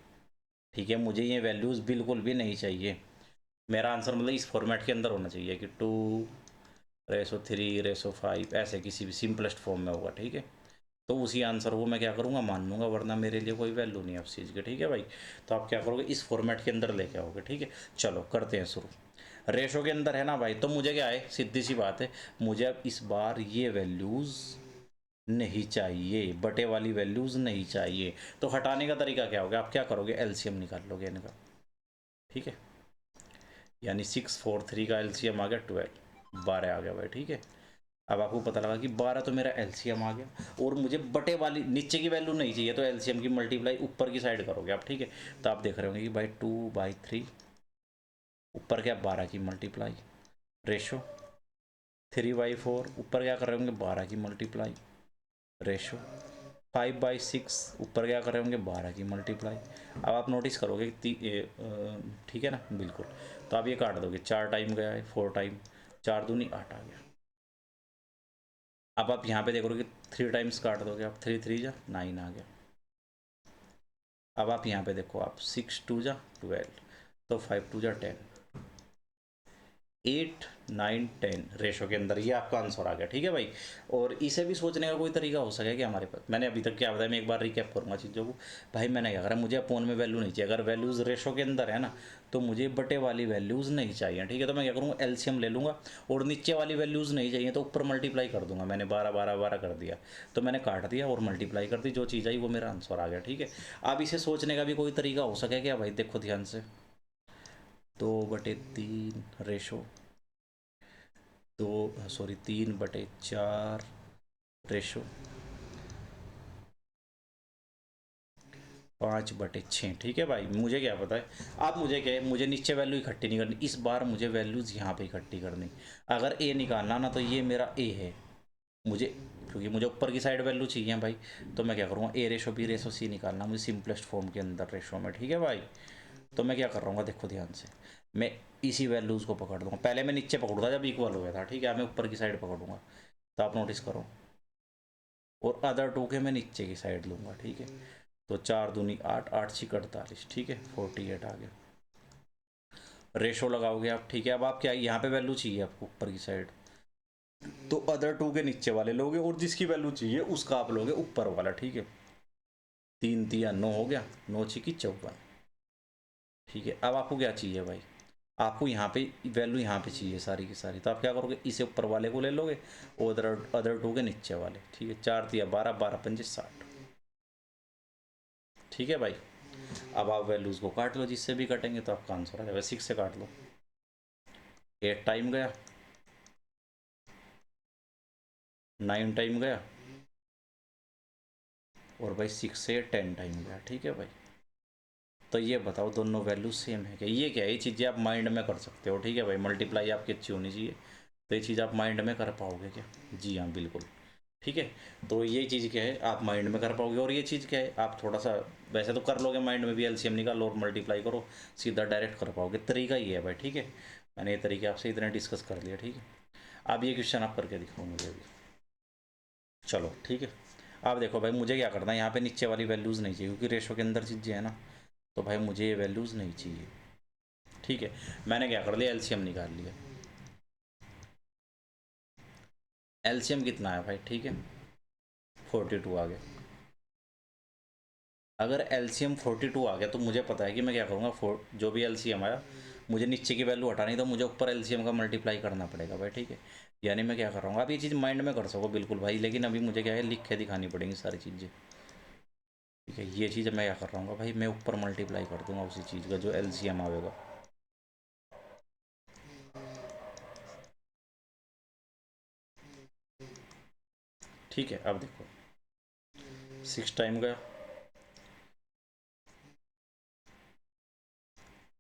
Speaker 1: ठीक है। मुझे ये वैल्यूज़ बिल्कुल भी नहीं चाहिए। मेरा आंसर मतलब इस फॉर्मेट के अंदर होना चाहिए कि 2/3/5 ऐसे किसी भी सिंपलेस्ट फॉर्म में होगा, ठीक है। तो उसी आंसर को मैं क्या करूँगा, मान लूँगा, वरना मेरे लिए कोई वैल्यू नहीं है उस चीज़ की, ठीक है भाई। तो आप क्या करोगे, इस फॉर्मेट के अंदर लेके आओगे, ठीक है। चलो करते हैं शुरू। रेशो के अंदर है ना भाई, तो मुझे क्या है, सीधी सी बात है, मुझे अब इस बार ये वैल्यूज़ नहीं चाहिए, बटे वाली वैल्यूज़ नहीं चाहिए। तो हटाने का तरीका क्या होगा, आप क्या करोगे, एलसीएम निकाल लोगे इनका, ठीक है। यानी 6 4 3 का एलसीएम आ गया 12, 12 आ गया भाई, ठीक है। अब आपको पता लगा कि 12 तो मेरा एलसीएम आ गया, और मुझे बटे वाली नीचे की वैल्यू नहीं चाहिए, तो एलसीएम की मल्टीप्लाई ऊपर की साइड करोगे आप, ठीक है। तो आप देख रहे होंगे कि भाई 2/3, ऊपर क्या 12 की मल्टीप्लाई, रेशो 3/4, ऊपर क्या कर रहे होंगे 12 की मल्टीप्लाई, रेशो 5/6, ऊपर क्या कर रहे होंगे 12 की मल्टीप्लाई। अब आप नोटिस करोगे कि ठीक है ना, बिल्कुल। तो आप ये काट दोगे, 4 टाइम गया है, 4 टाइम, 4 दूनी 8 आ गया। अब आप यहाँ पे देखोगे 3 टाइम्स काट दोगे आप, 3 3 जा 9 आ गया। अब आप यहाँ पे देखो, आप 6 2 जा 12, तो 5 2 जा 10, 8 9 10 रेशो के अंदर, ये आपका आंसर आ गया, ठीक है भाई। और इसे भी सोचने का कोई तरीका हो सके कि हमारे पास, मैंने अभी तक क्या बताया, मैं एक बार रिकैप करूंगा चीज़ों को। भाई मैंने क्या करा, मुझे अपोन में वैल्यू नहीं चाहिए, अगर वैल्यूज़ रेशो के अंदर है ना, तो मुझे बटे वाली वैल्यूज़ नहीं चाहिए, ठीक है। तो मैं क्या करूँगा, एलसीएम ले लूँगा, और नीचे वाली वैल्यूज़ नहीं चाहिए तो ऊपर मल्टीप्लाई कर दूंगा। मैंने 12 12 12 कर दिया, तो मैंने काट दिया और मल्टीप्लाई कर दी, जो चीज़ आई वो मेरा आंसर आ गया, ठीक है। अब इसे सोचने का भी कोई तरीका हो सके क्या भाई, देखो ध्यान से, 2/3 रेशो, 3/4 रेशो, 5/6, ठीक है भाई। मुझे क्या पता है, आप मुझे क्या है, मुझे नीचे वैल्यू इकट्ठी नहीं करनी, इस बार मुझे वैल्यूज़ यहाँ पे इकट्ठी करनी। अगर ए निकालना ना, तो ये मेरा ए है, मुझे, क्योंकि मुझे ऊपर की साइड वैल्यू चाहिए भाई। तो मैं क्या करूँगा, ए रेशो बी रेशो सी निकालना मुझे सिंपलेस्ट फॉर्म के अंदर रेशो में, ठीक है भाई। तो मैं क्या कर रहा हूँ, देखो ध्यान से, मैं इसी वैल्यूज़ को पकड़ दूँगा। पहले मैं नीचे पकड़ूंगा जब इक्वल हो गया था, ठीक है, मैं ऊपर की साइड पकड़ूंगा। तो आप नोटिस करो, और अदर टू के मैं नीचे की साइड लूँगा, ठीक है। तो 4 दूनी 8, 8 6 48, ठीक है, 48 आ गया। रेशो लगाओगे आप, ठीक है। अब आप क्या, यहाँ पे वैल्यू चाहिए आपको ऊपर की साइड, तो अदर टू के नीचे वाले लोगे, और जिसकी वैल्यू चाहिए उसका आप लोगे ऊपर वाला, ठीक है। 3 3 9 हो गया, 9 6 54, ठीक है। अब आपको क्या चाहिए भाई, आपको यहाँ पे वैल्यू यहाँ पे चाहिए सारी की सारी, तो आप क्या करोगे, इसे ऊपर वाले को ले लोगे, और अदर टू के नीचे वाले, ठीक है। 4 3 12, 12 5 60, ठीक है भाई। अब आप वैल्यूज़ को काट लो, जिससे भी कटेंगे तो आपका आंसर आ जाएगा। 6 से काट लो, 8 टाइम गया, 9 टाइम गया, और भाई 6 से 10 टाइम गया, ठीक है भाई। तो ये बताओ दोनों वैल्यू सेम है क्या, ये क्या है, ये चीज़ें आप माइंड में कर सकते हो, ठीक है भाई। मल्टीप्लाई आपकी अच्छी होनी चाहिए, तो ये चीज़ आप माइंड में कर पाओगे क्या? जी हाँ बिल्कुल, ठीक है। तो ये चीज़ क्या है, आप माइंड में कर पाओगे, और ये चीज़ क्या है, आप थोड़ा सा वैसे तो कर लोगे माइंड में भी, एलसीएम निकालो और मल्टीप्लाई करो, सीधा डायरेक्ट कर पाओगे। तरीका ये है भाई, ठीक है। मैंने ये तरीके आपसे इतने डिस्कस कर लिया, ठीक है। अब ये क्वेश्चन आप करके दिखाओ मुझे अभी, चलो ठीक है। अब देखो भाई, मुझे क्या करना है, यहाँ पे नीचे वाली वैल्यूज़ नहीं चाहिए, क्योंकि रेशो के अंदर चीज़ें है ना, तो भाई मुझे ये वैल्यूज़ नहीं चाहिए, ठीक है। मैंने क्या कर लिया, एलसीएम निकाल लिया। एलसीएम कितना है भाई, ठीक है, 42 आ गया। अगर एलसीएम 42 आ गया तो मुझे पता है कि मैं क्या करूँगा, जो भी एलसीएम आया मुझे नीचे की वैल्यू हटानी, तो मुझे ऊपर एलसीएम का मल्टीप्लाई करना पड़ेगा भाई, ठीक है। यानी मैं क्या कर रहा हूँ, आप ये चीज़ माइंड में कर सको बिल्कुल भाई, लेकिन अभी मुझे क्या है, लिख के दिखानी पड़ेंगी सारी चीज़ें, ठीक है। ये चीज़ मैं क्या कर रहा हूँ भाई, मैं ऊपर मल्टीप्लाई कर दूंगा उसी चीज़ का जो एलसीएम आएगा, ठीक है। अब देखो 6 टाइम गया,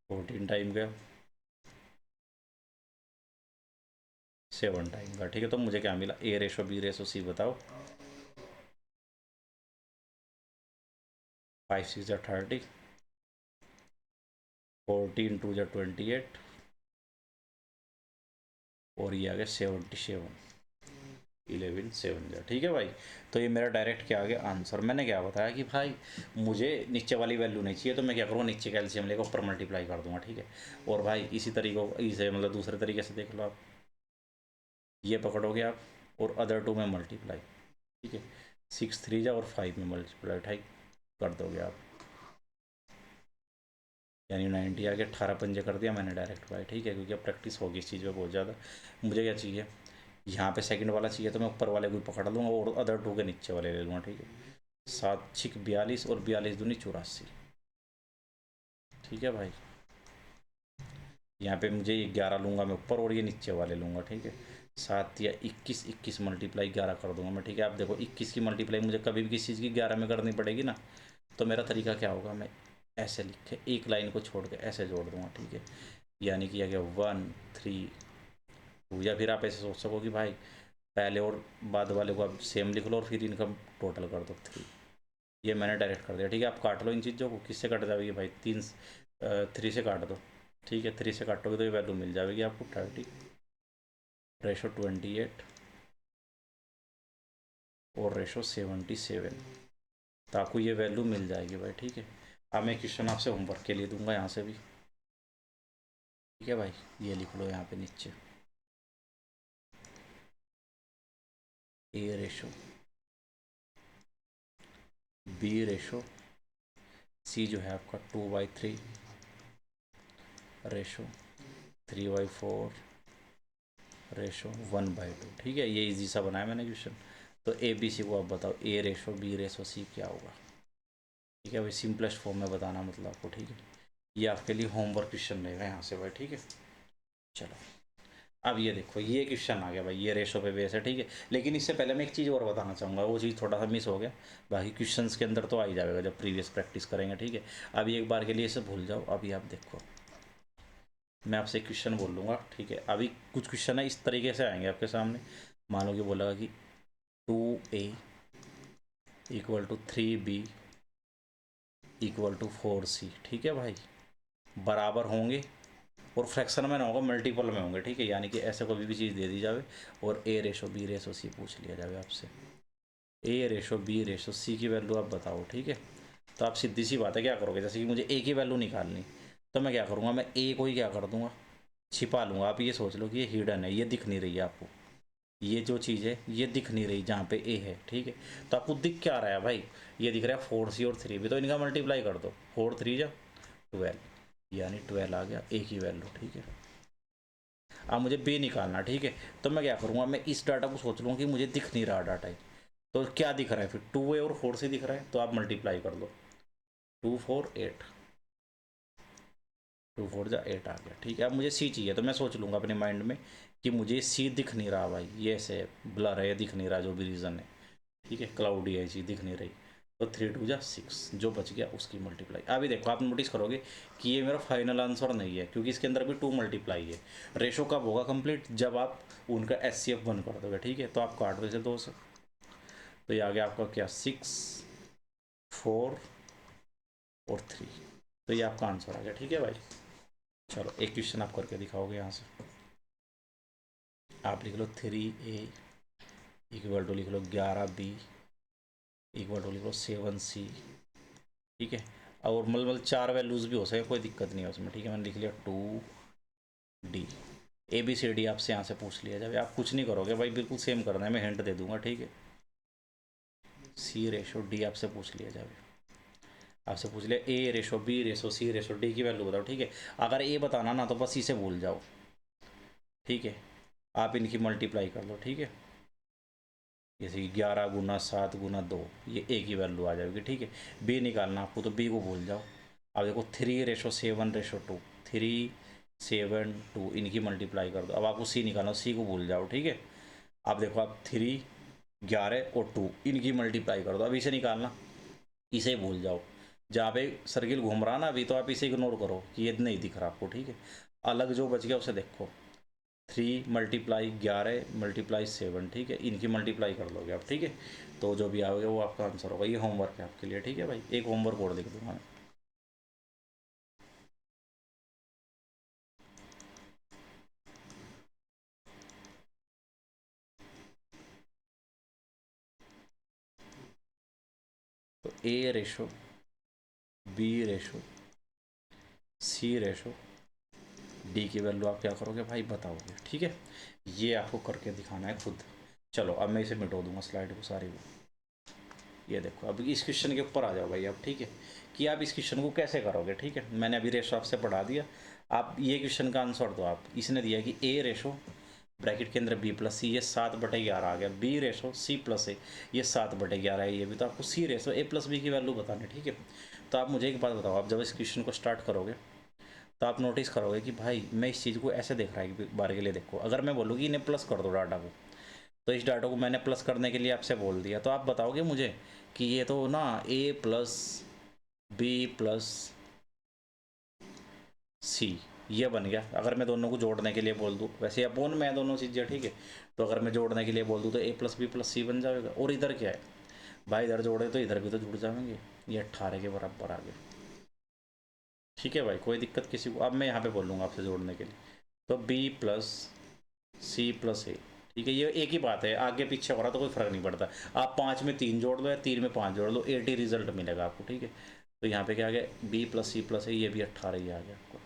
Speaker 1: 14 टाइम गया, 7 टाइम का, ठीक है। तो मुझे क्या मिला, ए रेशो बी रेशो सी बताओ। 5 6 जा 30, 14 2 जा 28, और ये आ गया 77, 11 7 जा, ठीक है भाई। तो ये मेरा डायरेक्ट क्या आ गया आंसर। मैंने क्या बताया कि भाई मुझे नीचे वाली वैल्यू नहीं चाहिए, तो मैं क्या करूँगा, नीचे का एलसीएम लेकर ऊपर मल्टीप्लाई कर दूंगा, ठीक है। और भाई इसी तरीके इसे मतलब दूसरे तरीके से देख लो आप, ये पकड़ोगे आप और अदर टू में मल्टीप्लाई, ठीक है। 6 3 जा और 5 में मल्टीप्लाई ठीक कर दोगे आप, यानी 90 आगे 18 पंजे कर दिया मैंने डायरेक्ट भाई, ठीक है। क्योंकि अब प्रैक्टिस होगी इस चीज़ पे बहुत ज़्यादा। मुझे क्या चाहिए, यहाँ पे सेकंड वाला चाहिए, तो मैं ऊपर वाले को ही पकड़ लूँगा और अदर टू के नीचे वाले ले लूँगा, ठीक है। 7 6 42 और 42 दूनी 84, ठीक है भाई। यहाँ पे मुझे ये 11 लूँगा मैं ऊपर और ये नीचे वाले लूँगा, ठीक है। 7 या 21 21 मल्टीप्लाई 11 कर दूंगा मैं, ठीक है। आप देखो 21 की मल्टीप्लाई मुझे कभी भी किसी चीज़ की 11 में करनी पड़ेगी ना, तो मेरा तरीका क्या होगा, मैं ऐसे लिख के एक लाइन को छोड़ के ऐसे जोड़ दूंगा, ठीक है। यानी कि आ गया 1 3 2, या फिर आप ऐसे सोच सको कि भाई पहले और बाद वाले को आप सेम लिख लो और फिर इनका टोटल कर दो 3। ये मैंने डायरेक्ट कर दिया, ठीक है। आप काट लो इन चीज़ों को, किससे कट जाएगी भाई, 3 से काट दो, ठीक है। 3 से काटोगे तो ये वैल्यू मिल जाएगी आपको 30 रेशो 28 और रेशो 77, तो आपको ये वैल्यू मिल जाएगी भाई, ठीक है। अब मैं क्वेश्चन आपसे होमवर्क के लिए दूंगा यहाँ से भी, ठीक है भाई। ये लिख लो यहाँ पे नीचे, ए रेशो बी रेशो सी जो है आपका 2/3 रेशो 3/4 रेशो 1/2, ठीक है। ये इजी सा बनाया मैंने क्वेश्चन। तो ए बी सी को आप बताओ, ए रेशो बी रेशो सी क्या होगा, ठीक है भाई। सिंपलेस्ट फॉर्म में बताना मतलब आपको, ठीक है। ये आपके लिए होमवर्क क्वेश्चन रहेगा यहाँ से भाई, ठीक है। चलो अब ये देखो, ये क्वेश्चन आ गया भाई, ये रेशो पे बेस है, ठीक है। लेकिन इससे पहले मैं एक चीज़ और बताना चाहूँगा, वो चीज़ थोड़ा सा मिस हो गया। बाकी क्वेश्चंस के अंदर तो आ ही जाएगा जब प्रीवियस प्रैक्टिस करेंगे, ठीक है। अभी एक बार के लिए इसे भूल जाओ। अभी आप देखो, मैं आपसे एक क्वेश्चन बोल लूँगा, ठीक है। अभी कुछ क्वेश्चन है इस तरीके से आएंगे आपके सामने। मान लो कि बोला कि 2a = 3b = 4c, ठीक है भाई। बराबर होंगे और फ्रैक्शन में ना होगा, मल्टीपल में होंगे, ठीक है। यानी कि ऐसे कोई भी चीज़ दे दी जावे और ए रेशो बी रेशो सी पूछ लिया जावे आपसे, ए रेशो बी रेशो सी की वैल्यू आप बताओ, ठीक है। तो आप सीधी सी बात है क्या करोगे, जैसे कि मुझे ए की वैल्यू निकालनी, तो मैं क्या करूँगा, मैं ए को ही क्या कर दूंगा, छिपा लूँगा। आप ये सोच लो कि ये हिडन है, ये दिख नहीं रही है आपको, ये जो चीज़ है ये दिख नहीं रही जहाँ पे ए है, ठीक है। तो आपको दिख क्या रहा है भाई, ये दिख रहा है 4c और 3b, तो इनका मल्टीप्लाई कर दो, 4 3 जा 12, यानी 12 आ गया ए की वैल्यू, ठीक है। अब मुझे बी निकालना, ठीक है। तो मैं क्या करूँगा, मैं इस डाटा को सोच लूँगा कि मुझे दिख नहीं रहा डाटा है, तो क्या दिख रहा है फिर, 2a और 4c दिख रहा है, तो आप मल्टीप्लाई कर लो, 2 4 8, 2 4 जा 8 आ गया, ठीक है। अब मुझे सी चाहिए, तो मैं सोच लूँगा अपने माइंड में कि मुझे सी दिख नहीं रहा भाई, ये ऐसे ब्लर है, दिख नहीं रहा, जो भी रीज़न है, ठीक है। क्लाउडी है, चीज़ दिख नहीं रही, तो 3 2 जा 6, जो बच गया उसकी मल्टीप्लाई। अभी देखो आप नोटिस करोगे कि ये मेरा फाइनल आंसर नहीं है, क्योंकि इसके अंदर भी 2 मल्टीप्लाई है। रेशो कब होगा कंप्लीट, जब आप उनका SCF 1 कर दोगे, ठीक है। तो आप काट दो इसे 2 से, तो ये आ गया आपका क्या, 6 4 और 3, तो ये आपका आंसर आ गया, ठीक है भाई। चलो एक क्वेश्चन आप करके दिखाओगे यहाँ से, आप लिख लो 3a = लिख लो 11b = लिख लो 7c, ठीक है। और मतलब 4 वैल्यूज़ भी हो सके, कोई दिक्कत नहीं है उसमें, ठीक है। मैंने लिख लिया 2d, ABCD आपसे यहाँ से पूछ लिया जाए, आप कुछ नहीं करोगे भाई, बिल्कुल सेम करना है, मैं हिंट दे दूंगा, ठीक है। C रेशो D आपसे पूछ लिया जाए, आपसे पूछ लिया ए रेशो बी रेशो सी रेशो डी की वैल्यू बताओ, ठीक है। अगर ए बताना ना तो बस इसे भूल जाओ, ठीक है। आप इनकी मल्टीप्लाई कर लो, ठीक है। जैसे 11 × 7 × 2, ये ए की वैल्यू आ जाएगी, ठीक है। बी निकालना आपको तो बी को भूल जाओ। अब देखो 3:7:2, 3:7:2 इनकी मल्टीप्लाई कर दो। अब आपको सी निकालना, सी को भूल जाओ, ठीक है। अब देखो आप 3, 11 और 2 इनकी मल्टीप्लाई कर दो। अब इसे निकालना, इसे भूल जाओ। जहाँ पे सर्किल घूम रहा ना अभी, तो आप इसे इग्नोर करो कि ये नहीं दिख रहा आपको, ठीक है। अलग जो बच गया उसे देखो, 3 × 11 × 7, ठीक है। इनकी मल्टीप्लाई कर लोगे आप, ठीक है। तो जो भी आओगे वो आपका आंसर होगा। ये होमवर्क है आपके लिए, ठीक है भाई। एक होमवर्क और लिख दूंगा मैं। तो ए रेशो बी रेशो सी रेशो डी की वैल्यू आप क्या करोगे भाई, बताओगे, ठीक है। ये आपको करके दिखाना है खुद। चलो अब मैं इसे मिटो दूंगा स्लाइड को सारी को। ये देखो अब इस क्वेश्चन के ऊपर आ जाओ भाई आप, ठीक है। कि आप इस क्वेश्चन को कैसे करोगे, ठीक है। मैंने अभी रेशो आपसे पढ़ा दिया। आप ये क्वेश्चन का आंसर दो आप। इसने दिया कि ए रेशो ब्रैकेट के अंदर बी प्लस सी, ये 7/11 आ गया। बी रेशो सी प्लस ए, ये 7/11 है। ये भी तो आपको सी रेशो ए प्लस बी की वैल्यू बतानी, ठीक है। तो आप मुझे एक बात बताओ, आप जब इस क्वेश्चन को स्टार्ट करोगे तो आप नोटिस करोगे कि भाई मैं इस चीज़ को ऐसे देख रहा है। एक बार के लिए देखो, अगर मैं बोलूँ कि इन्हें प्लस कर दो डाटा को, तो इस डाटा को मैंने प्लस करने के लिए आपसे बोल दिया, तो आप बताओगे मुझे कि ये तो ना ए प्लस बी प्लस सी ये बन गया। अगर मैं दोनों को जोड़ने के लिए बोल दूँ, वैसे अपोन में है दोनों चीज़ें, ठीक है। तो अगर मैं जोड़ने के लिए बोल दूँ तो ए प्लस बी प्लस सी बन जाएगा। और इधर क्या है भाई, इधर जोड़े तो इधर भी तो जुड़ जाएंगे। ये 18 के बराबर आ गया, ठीक है भाई। कोई दिक्कत किसी को? अब मैं यहाँ पे बोलूँगा आपसे जोड़ने के लिए, तो बी प्लस सी प्लस ए, ठीक है। ये एक ही बात है, आगे पीछे हो रहा तो कोई फर्क नहीं पड़ता। आप 5 में 3 जोड़ लो या 3 में 5 जोड़ लो, 80 रिजल्ट मिलेगा आपको, ठीक है। तो यहाँ पे क्या आ गया, बी प्लस सी प्लस ए, ये भी 18 ही आ गया आपको।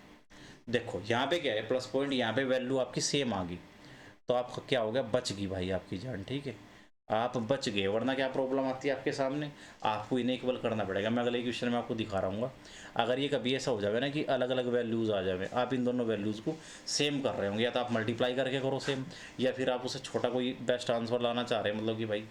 Speaker 1: देखो यहाँ पे क्या है प्लस पॉइंट, यहाँ पे वैल्यू आपकी सेम आ गई, तो आपका क्या हो गया, बच गई भाई आपकी जान, ठीक है। आप बच गए, वरना क्या प्रॉब्लम आती है आपके सामने, आपको इन्हें इक्वल करना पड़ेगा। मैं अगले क्वेश्चन में आपको दिखा रहा हूँ। अगर ये कभी ऐसा हो जाएगा ना कि अलग अलग वैल्यूज़ आ जाए, आप इन दोनों वैल्यूज़ को सेम कर रहे होंगे, या तो आप मल्टीप्लाई करके करो सेम, या फिर आप उसे छोटा कोई बेस्ट आंसर लाना चाह रहे हैं, मतलब कि भाई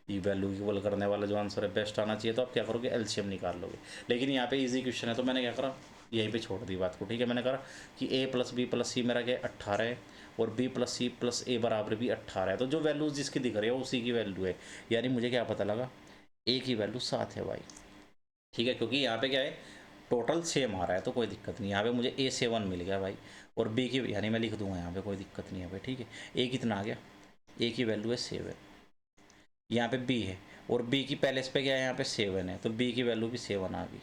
Speaker 1: ये वैल्यू इक्वल करने वाला जो आंसर है बेस्ट आना चाहिए, तो आप क्या करोगे, एलसीएम निकाल लोगे। लेकिन यहाँ पे इजी क्वेश्चन है, तो मैंने क्या करा, यहीं पे छोड़ दी बात को, ठीक है। मैंने कहा कि ए प्लस बी प्लस सी मेरा क्या 18 है, और बी प्लस सी प्लस ए बराबर भी 18 है। तो जो वैल्यूज जिसकी दिख रही है उसी की वैल्यू है। यानी मुझे क्या पता लगा, ए की वैल्यू 7 है भाई, ठीक है। क्योंकि यहाँ पे क्या है, टोटल सेम आ रहा है, तो कोई दिक्कत नहीं। यहाँ पे मुझे A7 मिल गया भाई, और बी की यानी मैं लिख दूंगा यहाँ पे, कोई दिक्कत नहीं है भाई, ठीक है। ए कितना आ गया, ए की वैल्यू है 7, यहाँ पे बी है, और बी की पैलेस पे क्या है, यहाँ पे 7 है, तो बी की वैल्यू भी 7 आ गई,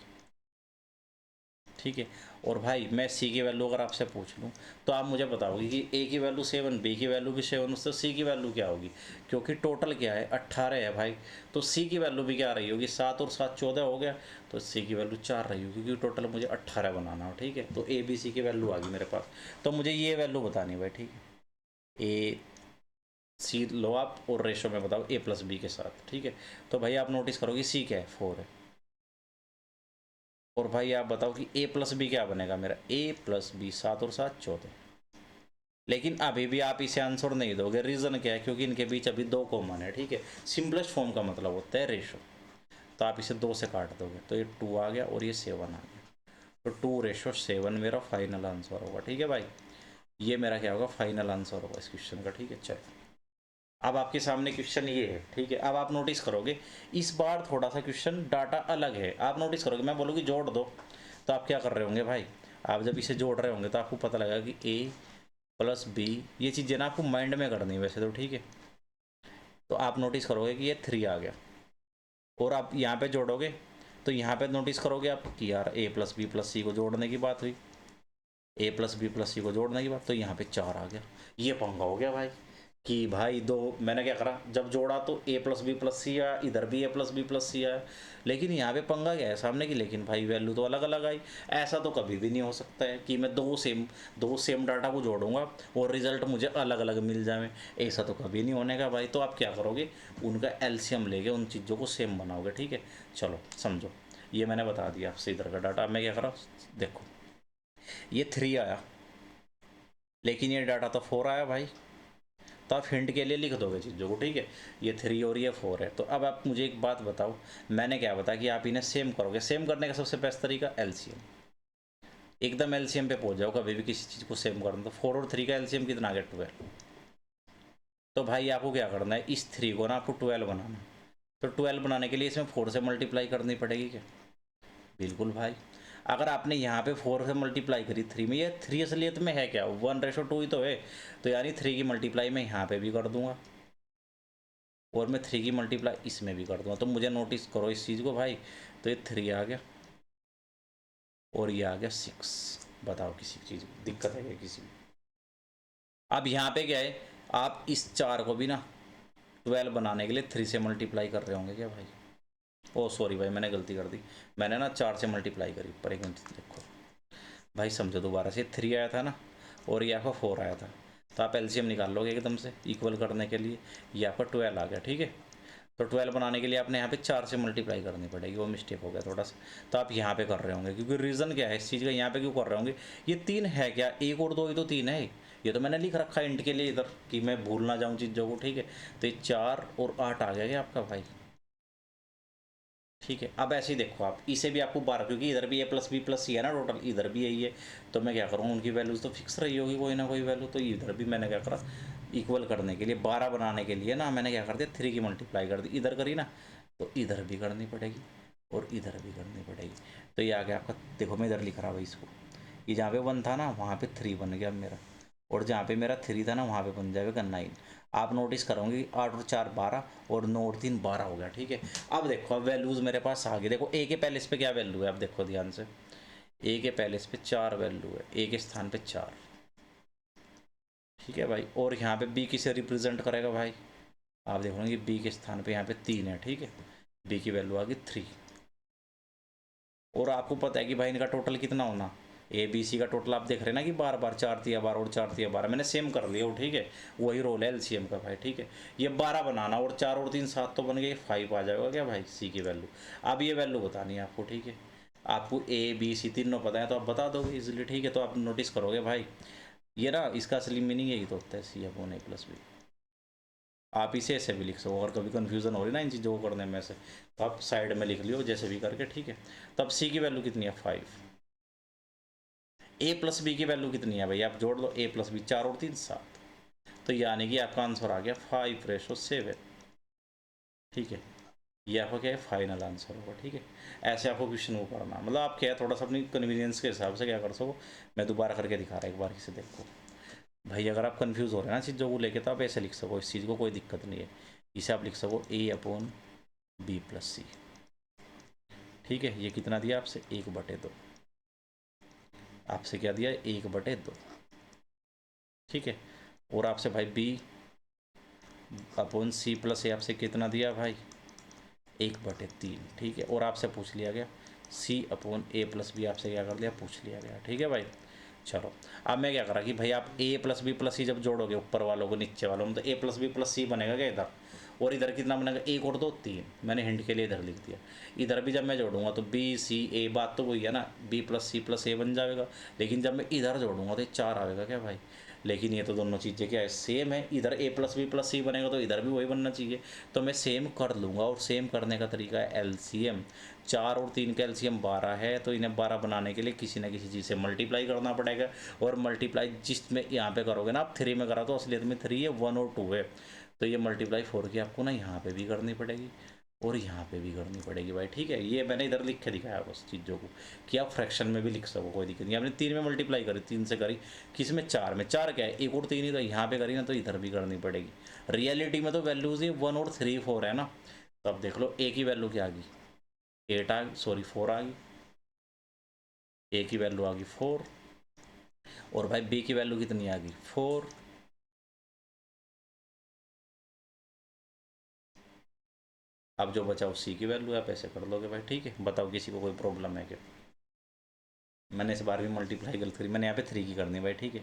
Speaker 1: ठीक है। और भाई मैं सी की वैल्यू अगर आपसे पूछ लूँ तो आप मुझे बताओगे कि ए की वैल्यू 7, बी की वैल्यू भी 7, उससे सी की वैल्यू क्या होगी। क्योंकि टोटल क्या है 18 है भाई, तो सी की वैल्यू भी क्या रही होगी, 7 और 7 14 हो गया, तो सी की वैल्यू 4 रही होगी, क्योंकि टोटल मुझे 18 बनाना हो, ठीक है। तो ए बी सी की वैल्यू आ गई मेरे पास, तो मुझे ये वैल्यू बतानी भाई, ठीक है। ए सी लो आप, और रेशो में बताओ ए प्लस बी के साथ, ठीक है। तो भाई आप नोटिस करोगे सी क्या है, 4 है। और भाई आप बताओ कि ए प्लस बी क्या बनेगा मेरा, ए प्लस बी, 7 और 7 14। लेकिन अभी भी आप इसे आंसर नहीं दोगे, रीज़न क्या है, क्योंकि इनके बीच अभी 2 कॉमन है, ठीक है। सिंपलेस्ट फॉर्म का मतलब होता है रेशो, तो आप इसे 2 से काट दोगे, तो ये 2 आ गया और ये 7 आ गया, तो 2:7 मेरा फाइनल आंसर होगा, ठीक है भाई। ये मेरा क्या होगा, फाइनल आंसर होगा इस क्वेश्चन का, ठीक है। चलो अब आपके सामने क्वेश्चन ये है, ठीक है। अब आप नोटिस करोगे इस बार थोड़ा सा क्वेश्चन डाटा अलग है। आप नोटिस करोगे, मैं बोलूँगी जोड़ दो, तो आप क्या कर रहे होंगे भाई, आप जब इसे जोड़ रहे होंगे तो आपको पता लगेगा कि ए प्लस बी, ये चीज़ें ना आपको माइंड में करनी है वैसे तो, ठीक है। तो आप नोटिस करोगे कि ये 3 आ गया, और आप यहाँ पे जोड़ोगे तो यहाँ पे नोटिस करोगे आप कि यार ए प्लस बी प्लस सी को जोड़ने की बात हुई, ए प्लस बी प्लस सी को जोड़ने की बात, तो यहाँ पे 4 आ गया। ये पंगा हो गया भाई, कि भाई दो, मैंने क्या करा, जब जोड़ा तो ए प्लस बी प्लस सी आया, इधर भी ए प्लस बी प्लस सी आया, लेकिन यहाँ पे पंगा क्या है सामने की, लेकिन भाई वैल्यू तो अलग अलग आई। ऐसा तो कभी भी नहीं हो सकता है कि मैं दो सेम डाटा को जोड़ूंगा और रिजल्ट मुझे अलग अलग मिल जाए, ऐसा तो कभी नहीं होने का भाई। तो आप क्या करोगे, उनका एलसीएम लेके उन चीज़ों को सेम बनाओगे, ठीक है। चलो समझो, ये मैंने बता दिया आपसे इधर का डाटा। अब मैं क्या कर रहा हूँ, देखो ये 3 आया, लेकिन ये डाटा तो 4 आया भाई, तो आप हिंट के लिए लिख दोगे चीज़ों को, ठीक है। ये 3 और ये 4 है। तो अब आप मुझे एक बात बताओ, मैंने क्या बताया कि आप इन्हें सेम करोगे। सेम करने का सबसे बेस्ट तरीका एलसीएम, एकदम एलसीएम पे पहुंच जाओ कभी भी किसी चीज़ को सेम करना। तो 4 और 3 का एलसीएम कितना आ गया, 12। तो भाई आपको क्या करना है, इस 3 को ना आपको 12 बनाना। तो 12 बनाने के लिए इसमें 4 से मल्टीप्लाई करनी पड़ेगी क्या, बिल्कुल भाई। अगर आपने यहाँ पे 4 से मल्टीप्लाई करी 3 में, ये 3 असलियत में है क्या, 1:2 ही तो है। तो यानी 3 की मल्टीप्लाई मैं यहाँ पे भी कर दूंगा, और मैं 3 की मल्टीप्लाई इसमें भी कर दूंगा। तो मुझे नोटिस करो इस चीज़ को भाई। तो ये 3 आ गया और ये आ गया 6। बताओ किसी चीज़ दिक्कत है क्या किसी में। अब यहाँ पे क्या है, आप इस 4 को भी ना 12 बनाने के लिए 3 से मल्टीप्लाई कर रहे होंगे क्या भाई। ओ सॉरी भाई, मैंने गलती कर दी। मैंने ना 4 से मल्टीप्लाई करी, पर एक मिनट देखो भाई, समझो दोबारा से। 3 आया था ना, और ये आपका 4 आया था। तो आप एलसीएम निकाल लोगे एकदम से इक्वल करने के लिए। ये आपका 12 आ गया, ठीक है। तो 12 बनाने के लिए आपने यहाँ पे 4 से मल्टीप्लाई करनी पड़ेगी, वो मिस्टेक हो गया थोड़ा सा। तो आप यहाँ पे कर रहे होंगे, क्योंकि रीज़न क्या है इस चीज़ का, यहाँ पे क्यों कर रहे होंगे। ये 3 है क्या, 1 और 2 ही तो 3 है। ये तो मैंने लिख रखा है इंट के लिए इधर, कि मैं भूल ना जाऊँ चीज़ों को, ठीक है। तो ये 4 और 8 आ गया क्या आपका भाई, ठीक है। अब ऐसे ही देखो आप, इसे भी आपको 12, क्योंकि इधर भी a+b+c है ना टोटल, इधर भी यही है। तो मैं क्या करूँ, उनकी वैल्यूज़ तो फिक्स रही होगी कोई ना कोई वैल्यू। तो इधर भी मैंने क्या करा, इक्वल करने के लिए 12 बनाने के लिए ना मैंने क्या कर दिया, 3 की मल्टीप्लाई कर दी, इधर करी ना, तो इधर भी करनी पड़ेगी और इधर भी करनी पड़ेगी। तो ये आ गया आपका, देखो मैं इधर लिख रहा भाई इसको, ये जहाँ पे 1 था ना वहाँ पे 3 बन गया मेरा, और जहाँ पे मेरा 3 था ना वहाँ पे बन जाएगा 9। आप नोटिस करोगे कि 8 और 4 12, और 9 और 3 12 हो गया, ठीक है। अब देखो, अब वैल्यूज़ मेरे पास आ गई। देखो ए के पहले इस पे क्या वैल्यू है, अब देखो ध्यान से। ए के पहले इस पे 4 वैल्यू है, ए के स्थान पे 4, ठीक है भाई। और यहाँ पे बी किसे रिप्रेजेंट करेगा भाई, आप देखोगे बी के स्थान पे यहाँ पे 3 है, ठीक है। बी की वैल्यू आ गई 3। और आपको पता है कि भाई इनका टोटल कितना होना, ए बी सी का टोटल आप देख रहे हैं ना कि बार बार 4 तिया 12 और 4 तिया 12, मैंने सेम कर लिया वो, ठीक है। वही रोल है एलसीएम का भाई, ठीक है। ये 12 बनाना, और 4 और 3 7 तो बन गए, 5 आ जाएगा क्या भाई सी की वैल्यू। अब ये वैल्यू बतानी है आपको, ठीक है। आपको ए बी सी तीनों पता है तो आप बता दोगे इजिली, ठीक है। तो आप नोटिस करोगे भाई, ये ना इसका असली मीनिंग यही तो होता है, सी अपॉन ए प्लस बी। आप इसे ऐसे भी लिख सको, अगर कभी कन्फ्यूजन हो रही ना इन चीज़ों को करने में से, तो आप साइड में लिख लियो जैसे भी करके, ठीक है। तब सी की वैल्यू कितनी है 5। ए प्लस बी की वैल्यू कितनी है भाई, आप जोड़ लो, ए प्लस बी 4 और 3 7। तो यानी कि आपका आंसर आ गया 5:7, ठीक है। ये आपका क्या है, फाइनल आंसर होगा, ठीक है। ऐसे आपको क्वेश्चन को करना, मतलब आप क्या है थोड़ा सा अपनी कन्वीनियंस के हिसाब से क्या कर सको। मैं दोबारा करके दिखा रहा एक बार इसे देखो भाई। अगर आप कन्फ्यूज़ हो रहे हैं ना चीज़ों को लेके, तो आप ऐसे लिख सको, इस चीज़ को कोई दिक्कत नहीं है। इसे आप लिख सको ए अपॉन बी प्लस सी, ठीक है। ये कितना दिया आपसे, 1/2। आपसे क्या दिया, 1/2, ठीक है। और आपसे भाई बी अपॉन सी प्लस ए आपसे कितना दिया भाई, 1/3, ठीक है। और आपसे पूछ लिया गया सी अपॉन ए प्लस बी, आपसे क्या कर लिया, पूछ लिया गया, ठीक है भाई। चलो, अब मैं क्या करा कि भाई आप ए प्लस बी प्लस सी जब जोड़ोगे ऊपर वालों को नीचे वालों में, तो ए प्लस बी प्लस सी बनेगा क्या इधर, और इधर कितना बनेगा, 1 और 2 3। मैंने हिंट के लिए इधर लिख दिया। इधर भी जब मैं जोड़ूंगा तो बी सी ए, बात तो वही है ना, बी प्लस सी प्लस ए बन जाएगा। लेकिन जब मैं इधर जोड़ूंगा तो ये 4 आएगा क्या भाई। लेकिन ये तो दोनों चीज़ें क्या है, सेम है। इधर ए प्लस बी प्लस सी बनेगा तो इधर भी वही बनना चाहिए। तो मैं सेम कर लूँगा, और सेम करने का तरीका है एलसीएम। 4 और 3 का एलसीएम 12 है, तो इन्हें 12 बनाने के लिए किसी ना किसी चीज़ से मल्टीप्लाई करना पड़ेगा। और मल्टीप्लाई जिसमें यहाँ पे करोगे ना आप, 3 में करा तो असलियत में 3 है, 1 और 2 है। तो ये मल्टीप्लाई 4 की आपको ना यहाँ पे भी करनी पड़ेगी, और यहाँ पे भी करनी पड़ेगी भाई, ठीक है। ये मैंने इधर लिख के दिखाया बस चीज़ों को, कि आप फ्रैक्शन में भी लिख सको, कोई दिक्कत नहीं। आपने 3 में मल्टीप्लाई करी, 3 से करी, किस में 4 में, 4 क्या है 1 और 3 ही, तो यहाँ पे करी ना तो इधर भी करनी पड़ेगी। रियलिटी में तो वैल्यूज़ ये 1 और 3 4 है ना। तो अब देख लो ए की वैल्यू क्या आ गई, 8 आ गई, सॉरी 4 आ गई। ए की वैल्यू आ गई 4, और भाई बी की वैल्यू कितनी आ गई 4। अब जो बचा वो सी की वैल्यू है, आप ऐसे कर लोगे भाई, ठीक है। बताओ किसी को कोई प्रॉब्लम है क्या। मैंने इस बार भी मल्टीप्लाई गलत करी, मैंने यहाँ पे 3 की करनी है भाई, ठीक है।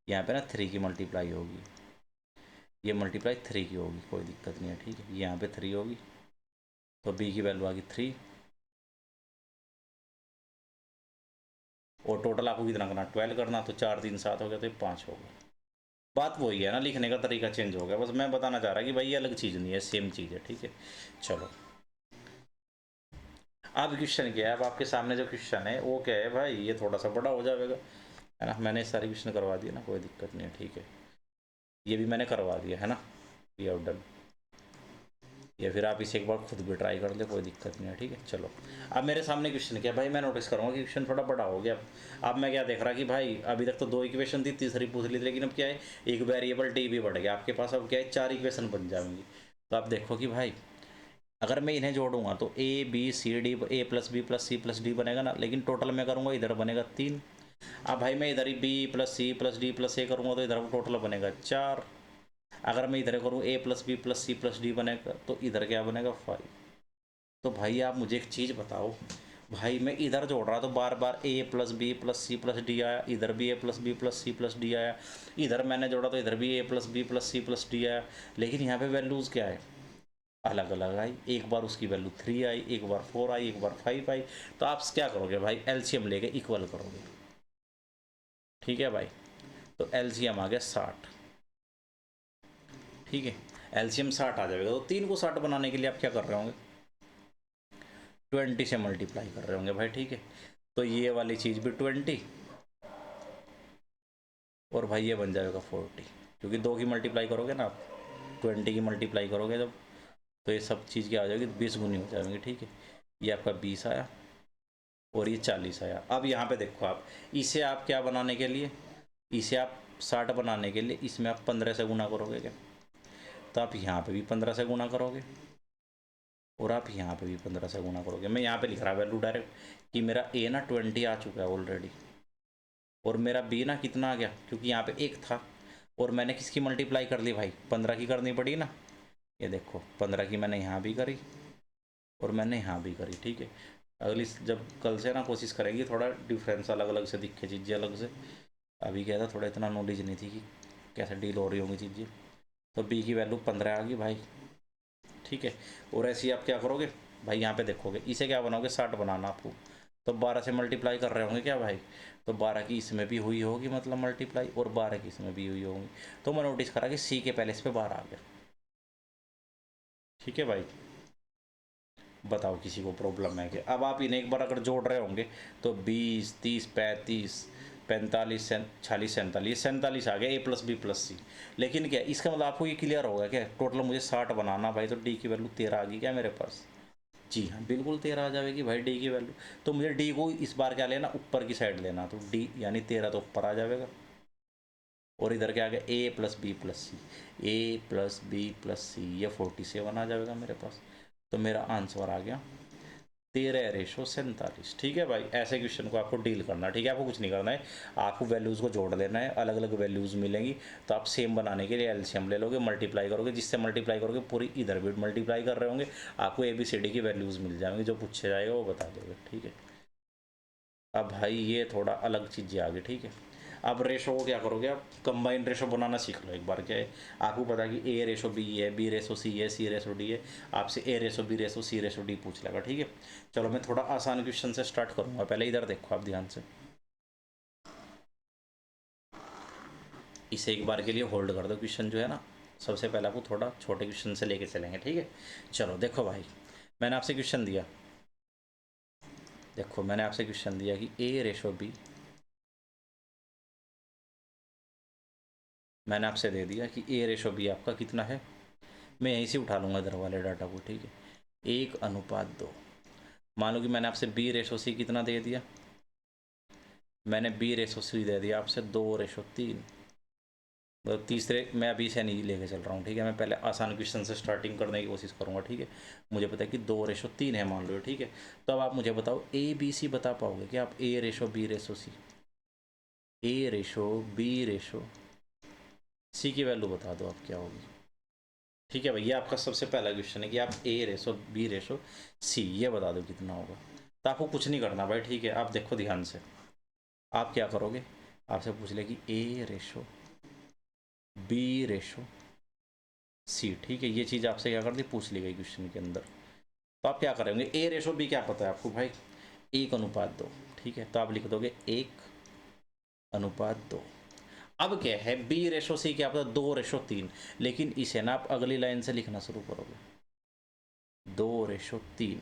Speaker 1: यहाँ पे ना 3 की मल्टीप्लाई होगी, ये मल्टीप्लाई 3 की होगी, कोई दिक्कत नहीं है, ठीक है। यहाँ पे 3 होगी, तो बी की वैल्यू आ गई 3, और टोटल आपको कितना करना, 12 करना। तो 4 3 7 हो गया, तो ये 5 हो गया। बात वही है ना, लिखने का तरीका चेंज हो गया, बस मैं बताना चाह रहा कि भाई ये अलग चीज़ नहीं है, सेम चीज़ है, ठीक है। चलो अब क्वेश्चन क्या है, अब आपके सामने जो क्वेश्चन है वो क्या है भाई, ये थोड़ा सा बड़ा हो जाएगा, है ना। मैंने सारे क्वेश्चन करवा दिए ना, कोई दिक्कत नहीं है, ठीक है। ये भी मैंने करवा दिया है ना, ये अब डन। या फिर आप इसे एक बार खुद भी ट्राई कर ले, कोई दिक्कत नहीं है, ठीक है। चलो अब मेरे सामने क्वेश्चन क्या है भाई, मैं नोटिस करूँगा कि क्वेश्चन थोड़ा बड़ा हो गया। अब मैं क्या देख रहा कि भाई अभी तक तो 2 इक्वेशन थी, तीसरी पूछ ली थी, लेकिन अब क्या है, एक वेरिएबल टी भी बढ़ गया आपके पास, अब क्या है 4 इक्वेशन बन जाएंगी। तो आप देखो कि भाई अगर मैं इन्हें जोड़ूंगा तो A B C D, A plus B plus C plus D बनेगा ना, लेकिन टोटल मैं करूँगा इधर बनेगा 3। अब भाई मैं इधर ही B plus C plus D plus A करूँगा तो इधर टोटल बनेगा 4। अगर मैं इधर करूँ A plus B plus C plus D बनेगा तो इधर क्या बनेगा 5। तो भाई आप मुझे एक चीज़ बताओ, भाई मैं इधर जोड़ रहा तो बार बार A plus B plus C plus D आया, इधर भी A plus B plus C plus D आया, इधर मैंने जोड़ा तो इधर भी A plus B plus C plus D आया, लेकिन यहाँ पे वैल्यूज़ क्या है, अलग अलग आई। एक बार उसकी वैल्यू 3 आई, एक बार 4 आई, एक बार 5 आई। तो आप क्या करोगे भाई, एलसीएम लेके इक्वल करोगे, ठीक है भाई। तो एलसीएम आ गया 60, ठीक है। एलसीएम 60 आ जाएगा, तो 3 को 60 बनाने के लिए आप क्या कर रहे होंगे, 20 से मल्टीप्लाई कर रहे होंगे भाई, ठीक है। तो ये वाली चीज़ भी 20, और भाई ये बन जाएगा 40, क्योंकि 2 की मल्टीप्लाई करोगे ना आप, 20 की मल्टीप्लाई करोगे जब, तो ये सब चीज़ क्या आ जाएगी, 20 गुनी हो जाएंगी, ठीक है। ये आपका 20 आया और ये 40 आया। अब यहाँ पे देखो आप, इसे आप क्या बनाने के लिए, इसे आप 60 बनाने के लिए इसमें आप 15 से गुना करोगे क्या, तो आप यहाँ पे भी 15 से गुना करोगे और आप यहाँ पे भी 15 से गुना करोगे। मैं यहाँ पे लिख रहा वैल्यू डायरेक्ट कि मेरा ए ना 20 आ चुका है ऑलरेडी, और मेरा बी ना कितना आ गया, क्योंकि यहाँ पे 1 था और मैंने किसकी मल्टीप्लाई कर ली भाई, 15 की करनी पड़ी ना। ये देखो 15 की मैंने यहाँ भी करी और मैंने यहाँ भी करी, ठीक है। अगली जब कल से ना कोशिश करेंगे थोड़ा डिफरेंस अलग अलग से दिखे चीज़ें अलग से। अभी क्या था, थोड़ा इतना नॉलेज नहीं थी कि कैसे डील हो रही होंगी चीज़ें। तो बी की वैल्यू 15 आ गई भाई, ठीक है। और ऐसे ही आप क्या करोगे भाई, यहाँ पे देखोगे इसे क्या बनाओगे, 60 बनाना आपको, तो 12 से मल्टीप्लाई कर रहे होंगे क्या भाई, तो 12 की इसमें भी हुई होगी मतलब मल्टीप्लाई, और 12 की इसमें भी हुई होगी। तो मैं नोटिस करा कि सी के पहले इस पर 12 आ गया, ठीक है भाई। बताओ किसी को प्रॉब्लम है कि, अब आप इन्हें एक बार अगर जोड़ रहे होंगे तो 20 30 35 45 46 47 47 आ गया, ए प्लस बी प्लस सी। लेकिन क्या इसका मतलब आपको ये क्लियर होगा क्या, टोटल मुझे 60 बनाना भाई, तो डी की वैल्यू 13 आ गई क्या मेरे पास। जी हाँ बिल्कुल 13 आ जाएगी भाई डी की वैल्यू। तो मुझे डी को इस बार क्या लेना, ऊपर की साइड लेना, तो डी यानी 13 तो ऊपर आ जाएगा। और इधर क्या आ गया, ए प्लस बी प्लस सी, ए प्लस बी प्लस सी, ये 47 आ जाएगा मेरे पास। तो मेरा आंसर आ गया 13:47, ठीक है भाई। ऐसे क्वेश्चन को आपको डील करना है, ठीक है। आपको कुछ नहीं करना है, आपको वैल्यूज़ को जोड़ देना है, अलग अलग वैल्यूज़ मिलेंगी, तो आप सेम बनाने के लिए एलसीएम ले लोगे, मल्टीप्लाई करोगे, जिससे मल्टीप्लाई करोगे पूरी इधर भी मल्टीप्लाई कर रहे होंगे, आपको ए बी सी डी की वैल्यूज़ मिल जाएंगी, जो पूछे जाएगा वो बता दोगे, ठीक है। अब भाई ये थोड़ा अलग चीज़ें आ गई, ठीक है। अब रेशो को क्या करोगे, आप कंबाइन रेशो बनाना सीख लो एक बार। क्या है, आपको पता कि ए रेशो बी है, बी रेशो सी है, सी रेशो डी है, आपसे ए रेशो बी रेशो सी रेशो डी पूछ लेगा, ठीक है। चलो मैं थोड़ा आसान क्वेश्चन से स्टार्ट करूँगा, पहले इधर देखो आप ध्यान से, इसे एक बार के लिए होल्ड कर दो। क्वेश्चन जो है ना, सबसे पहले आपको थोड़ा छोटे क्वेश्चन से लेके चलेंगे, ठीक है। चलो देखो भाई, मैंने आपसे क्वेश्चन दिया, देखो मैंने आपसे क्वेश्चन दिया कि ए रेशो बी, मैंने आपसे दे दिया कि ए रेशो बी आपका कितना है, मैं यहीं से उठा लूँगा इधर वाले डाटा को, ठीक है। 1:2। मान लो कि मैंने आपसे बी रेशो सी कितना दे दिया, मैंने बी रेशो सी दे दिया आपसे 2:3। मतलब तीसरे मैं अभी से नहीं लेके चल रहा हूँ, ठीक है। मैं पहले आसान क्वेश्चन से स्टार्टिंग करने की कोशिश करूँगा, ठीक है। मुझे पता है कि 2:3 है मान लो, ठीक है। तो अब आप मुझे बताओ ए बी सी बता पाओगे क्या आप, A ratio B ratio C, A ratio B ratio C की वैल्यू बता दो आप क्या होगी, ठीक है भाई। ये आपका सबसे पहला क्वेश्चन है कि आप ए रेशो बी रेशो सी ये बता दो कितना होगा। तो आपको कुछ नहीं करना भाई, ठीक है। आप देखो ध्यान से, आप क्या करोगे, आपसे पूछ ले कि ए रेशो बी रेशो सी, ठीक है। ये चीज़ आपसे क्या कर दी, पूछ ली गई क्वेश्चन के अंदर। तो आप क्या करेंगे, ए रेशो बी क्या पता है आपको भाई, 1:2, ठीक है। तो आप लिख दोगे 1:2। अब क्या है, B/C क्या पता 2/3, लेकिन इसे ना आप अगली लाइन से लिखना शुरू करोगे 2/3।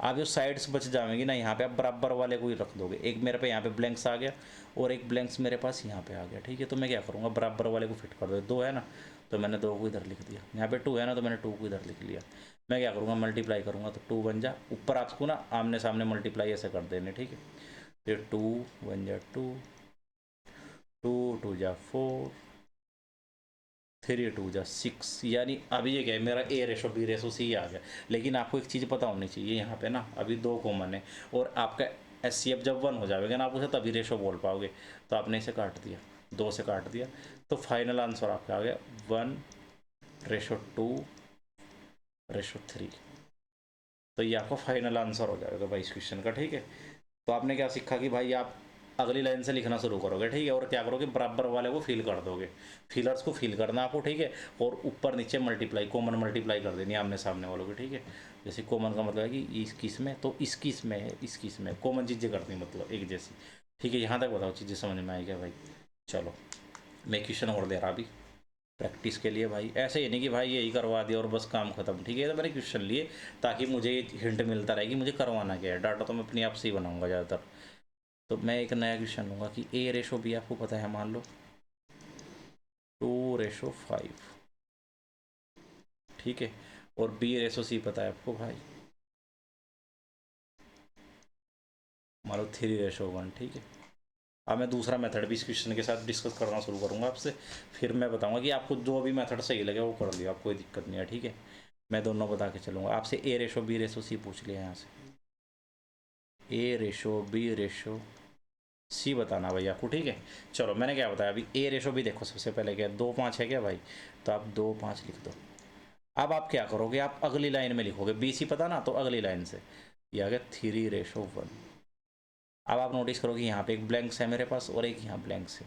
Speaker 1: आप जो साइड्स बच जाएंगी ना, यहाँ पे आप बराबर वाले को ही रख दोगे। एक मेरे पे यहाँ पे ब्लैंक्स आ गया और एक ब्लैंक्स मेरे पास यहाँ पे आ गया, ठीक है। तो मैं क्या करूँगा, बराबर वाले को फिट कर दो। 2 है ना, तो मैंने 2 को इधर लिख दिया। यहाँ पे 2 है ना, तो मैंने 2 को इधर लिख लिया। मैं क्या करूँगा, मल्टीप्लाई करूँगा तो 2 बन जा। ऊपर आपको ना आमने सामने मल्टीप्लाई ऐसे कर देने, ठीक है। फिर 2 1 जा 2, 2 2 जा 4, 3 2 जा 6। यानी अभी ये क्या है, मेरा A/B/C आ गया। लेकिन आपको एक चीज़ पता होनी चाहिए, यहाँ पे ना अभी 2 कॉमन है और आपका SCF जब 1 हो जाएगा ना, आप उसे तभी रेशो बोल पाओगे। तो आपने इसे काट दिया, 2 से काट दिया, तो फाइनल आंसर आपका आ गया 1/2/3। तो ये आपका फाइनल आंसर हो जाएगा भाई इस क्वेश्चन का, ठीक है। तो आपने क्या सीखा कि भाई आप अगली लाइन से लिखना शुरू करोगे, ठीक है। और क्या करोगे, बराबर वाले को फिल कर दोगे, फिलर्स को फिल करना आपको, ठीक है। और ऊपर नीचे मल्टीप्लाई, कॉमन मल्टीप्लाई कर देनी आमने सामने वालों की, ठीक है। जैसे कॉमन का मतलब है कि इसकी इसमें, तो इसकी इसमें है, इसकी इसमें, कॉमन चीज़ें करनी मतलब एक जैसी, ठीक है। यहाँ तक बताओ चीज़ें समझ में आई क्या भाई। चलो मैं क्वेश्चन और दे रहा अभी प्रैक्टिस के लिए भाई। ऐसे ही नहीं कि भाई यही करवा दिया और बस काम खत्म, ठीक है। तो मैंने क्वेश्चन लिए ताकि मुझे हिंट मिलता रहे कि मुझे करवाना क्या है। डाटा तो मैं अपनी आप से ही बनाऊंगा ज़्यादातर। तो मैं एक नया क्वेश्चन लूँगा कि A/B आपको पता है, मान लो 2/5, ठीक है। और B/C पता है आपको भाई, मान लो 3/1, ठीक है। अब मैं दूसरा मेथड भी इस क्वेश्चन के साथ डिस्कस करना शुरू करूँगा आपसे, फिर मैं बताऊँगा कि आपको जो भी मेथड सही लगे वो कर लियो, आप कोई दिक्कत नहीं है, ठीक है। मैं दोनों बता के चलूँगा आपसे। A/B/C पूछ लिया यहाँ से, A/B/C बताना भाई आपको, ठीक है। चलो मैंने क्या बताया अभी, A/B देखो, सबसे पहले क्या 2 5 है क्या भाई, तो आप 2 5 लिख दो। अब आप क्या करोगे, आप अगली लाइन में लिखोगे, BC पता ना, तो अगली लाइन से ये आ गया 3/1। अब आप नोटिस करोगे यहाँ पे एक ब्लैंक्स है मेरे पास और एक यहाँ ब्लैंक्स है।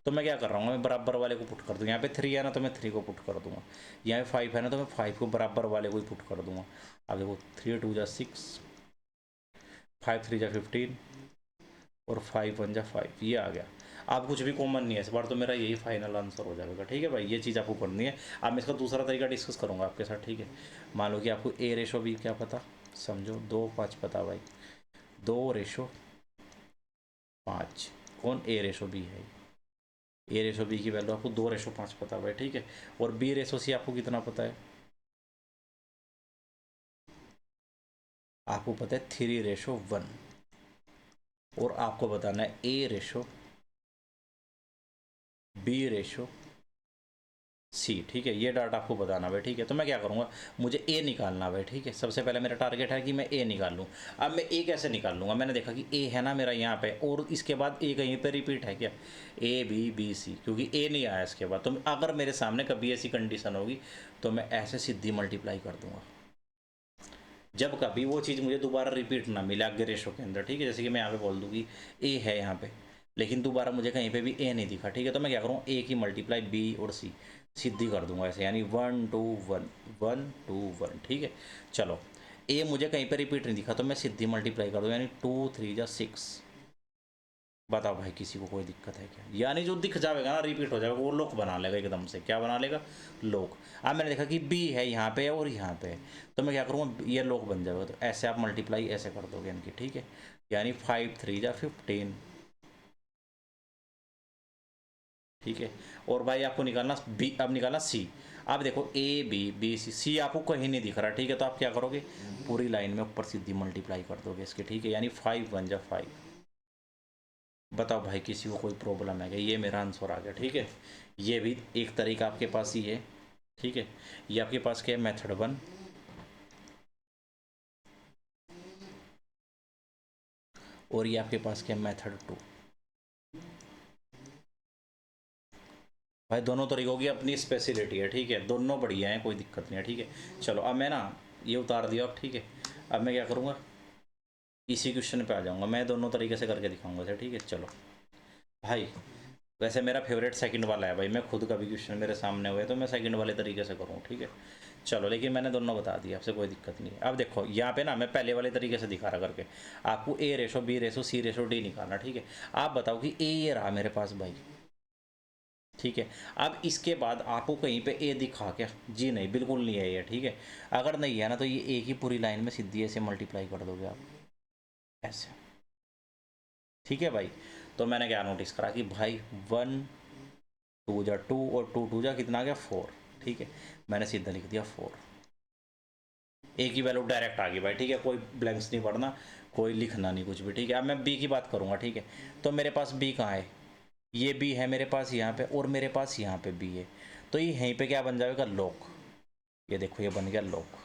Speaker 1: तो मैं क्या कर रहा हूँ, मैं बराबर वाले को पुट कर दूँ। यहाँ पे 3 है ना, तो मैं 3 को पुट कर दूंगा। यहाँ पे 5 है ना, तो मैं 5 को बराबर वाले को ही पुट कर दूंगा। अब देखो 3 2 जा 6, 5 3 जा 15 और 5 1 जा 5, ये आ गया। आप कुछ भी कॉमन नहीं है इस बार, तो मेरा यही फाइनल आंसर हो जाएगा, ठीक है भाई। ये चीज़ आपको करनी है। अब मैं इसका दूसरा तरीका डिस्कस करूँगा आपके साथ, ठीक है। मान लो कि आपको A/B क्या पता, समझो 2 5 पता भाई, 2/5। कौन, A/B है। A/B की वैल्यू आपको 2/5 पता भाई, ठीक है। और B/C आपको कितना पता है, आपको पता है 3/1। और आपको बताना है A/B/C, ठीक है। ये डाटा आपको बताना भाई, ठीक है। तो मैं क्या करूँगा, मुझे A निकालना भाई, ठीक है। सबसे पहले मेरा टारगेट है कि मैं A निकाल लूँ। अब मैं A कैसे निकाल लूँगा, मैंने देखा कि A है ना मेरा यहाँ पे, और इसके बाद A कहीं पे रिपीट है क्या, A B B C, क्योंकि A नहीं आया इसके बाद। तो अगर मेरे सामने कभी ऐसी कंडीशन होगी तो मैं ऐसे सीधी मल्टीप्लाई कर दूंगा, जब कभी वो चीज़ मुझे दोबारा रिपीट ना मिले आगे रेशो के अंदर, ठीक है। जैसे कि मैं यहाँ पे बोल दूँ कि A है यहाँ पे, लेकिन दोबारा मुझे कहीं पे भी A नहीं दिखा, ठीक है। तो मैं क्या करूँ, A की मल्टीप्लाई B और C सीधी कर दूंगा ऐसे, यानी 1 2 1 1 2 1, ठीक है। चलो A मुझे कहीं पे रिपीट नहीं दिखा, तो मैं सीधी मल्टीप्लाई कर दूँ, यानी 2 3 जा 6। बताओ भाई किसी को कोई दिक्कत है क्या, यानी जो दिख जाएगा ना रिपीट हो जाएगा, वो लोक बना लेगा एकदम से। क्या बना लेगा, लोक। अब मैंने देखा कि B है यहाँ पे और यहाँ पे है, तो मैं क्या करूँगा, ये लोक बन जाएगा। तो ऐसे आप मल्टीप्लाई ऐसे कर दोगे इनकी, ठीक है। यानी 5 3 जा 15, ठीक है। और भाई आपको निकालना B, अब निकालना C। अब देखो A B B C आपको कहीं नहीं दिख रहा, ठीक है। तो आप क्या करोगे, पूरी लाइन में ऊपर सीधी मल्टीप्लाई कर दोगे इसके, ठीक है। यानी 5 1 जा 5। बताओ भाई किसी को कोई प्रॉब्लम है क्या, ये मेरा आंसर आ गया, ठीक है। ये भी एक तरीका आपके पास ही है, ठीक है। ये आपके पास क्या है, मेथड 1, और ये आपके पास क्या है, मेथड 2। भाई दोनों तरीकों की अपनी स्पेशलिटी है, ठीक है। दोनों बढ़िया हैं, कोई दिक्कत नहीं है, ठीक है। चलो अब मैं ना ये उतार दिया अब, ठीक है। अब मैं क्या करूँगा, इसी क्वेश्चन पे आ जाऊँगा, मैं दोनों तरीके से करके दिखाऊंगा सर, ठीक है। चलो भाई, वैसे मेरा फेवरेट सेकंड वाला है भाई, मैं खुद का भी क्वेश्चन मेरे सामने हुए तो मैं सेकंड वाले तरीके से करूँ, ठीक है। चलो, लेकिन मैंने दोनों बता दिया आपसे, कोई दिक्कत नहीं है। अब देखो यहाँ पे ना मैं पहले वाले तरीके से दिखा रहा करके, आपको ए रेशो बी रेशो सी रेशो डी निकालना, ठीक है। आप बताओ कि ए ये रहा मेरे पास भाई, ठीक है। अब इसके बाद आपको कहीं पे ए दिखा क्या? जी नहीं, बिल्कुल नहीं है ये, ठीक है। अगर नहीं है ना तो ये ए की पूरी लाइन में सीधी ऐसे मल्टीप्लाई कर दोगे आप, ऐसे, ठीक है भाई। तो मैंने क्या नोटिस करा कि भाई 1 2 जा 2 और 2 2 जा कितना आ गया 4, ठीक है। मैंने सीधा लिख दिया 4, ए की वैल्यू डायरेक्ट आ गई भाई, ठीक है। कोई ब्लैंक्स नहीं पढ़ना, कोई लिखना नहीं कुछ भी, ठीक है। अब मैं बी की बात करूँगा, ठीक है। तो मेरे पास बी कहाँ है? ये बी है मेरे पास यहाँ पे, और मेरे पास यहाँ पे बी है। तो ये यहीं पे क्या बन जाएगा? लॉक। ये देखो ये बन गया लॉक।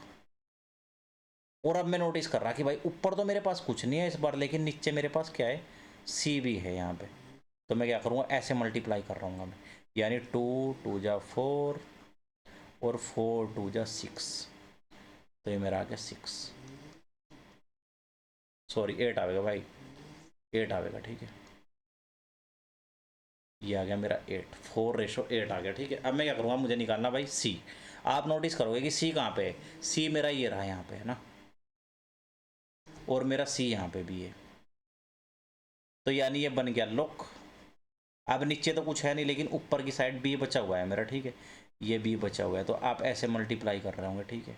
Speaker 1: और अब मैं नोटिस कर रहा कि भाई ऊपर तो मेरे पास कुछ नहीं है इस बार, लेकिन नीचे मेरे पास क्या है? सी भी है यहाँ पे। तो मैं क्या करूँगा? ऐसे मल्टीप्लाई कर रहा हूँ मैं, यानी 2 2 जा 4 और 4 2 जा 6। तो ये मेरा आ गया 6, सॉरी 8 आएगा भाई, 8 आएगा, ठीक है। ये आ गया मेरा 8, 4 रेशो 8 आ गया, ठीक है। अब मैं क्या करूँगा? मुझे निकालना भाई सी। आप नोटिस करोगे कि सी कहाँ पे है? सी मेरा ये रहा यहाँ पे, है ना, और मेरा सी यहाँ पे भी है। तो यानी ये बन गया लॉक। अब नीचे तो कुछ है नहीं, लेकिन ऊपर की साइड बी बचा हुआ है मेरा, ठीक है। ये बी बचा हुआ है, तो आप ऐसे मल्टीप्लाई कर रहे होंगे, ठीक है।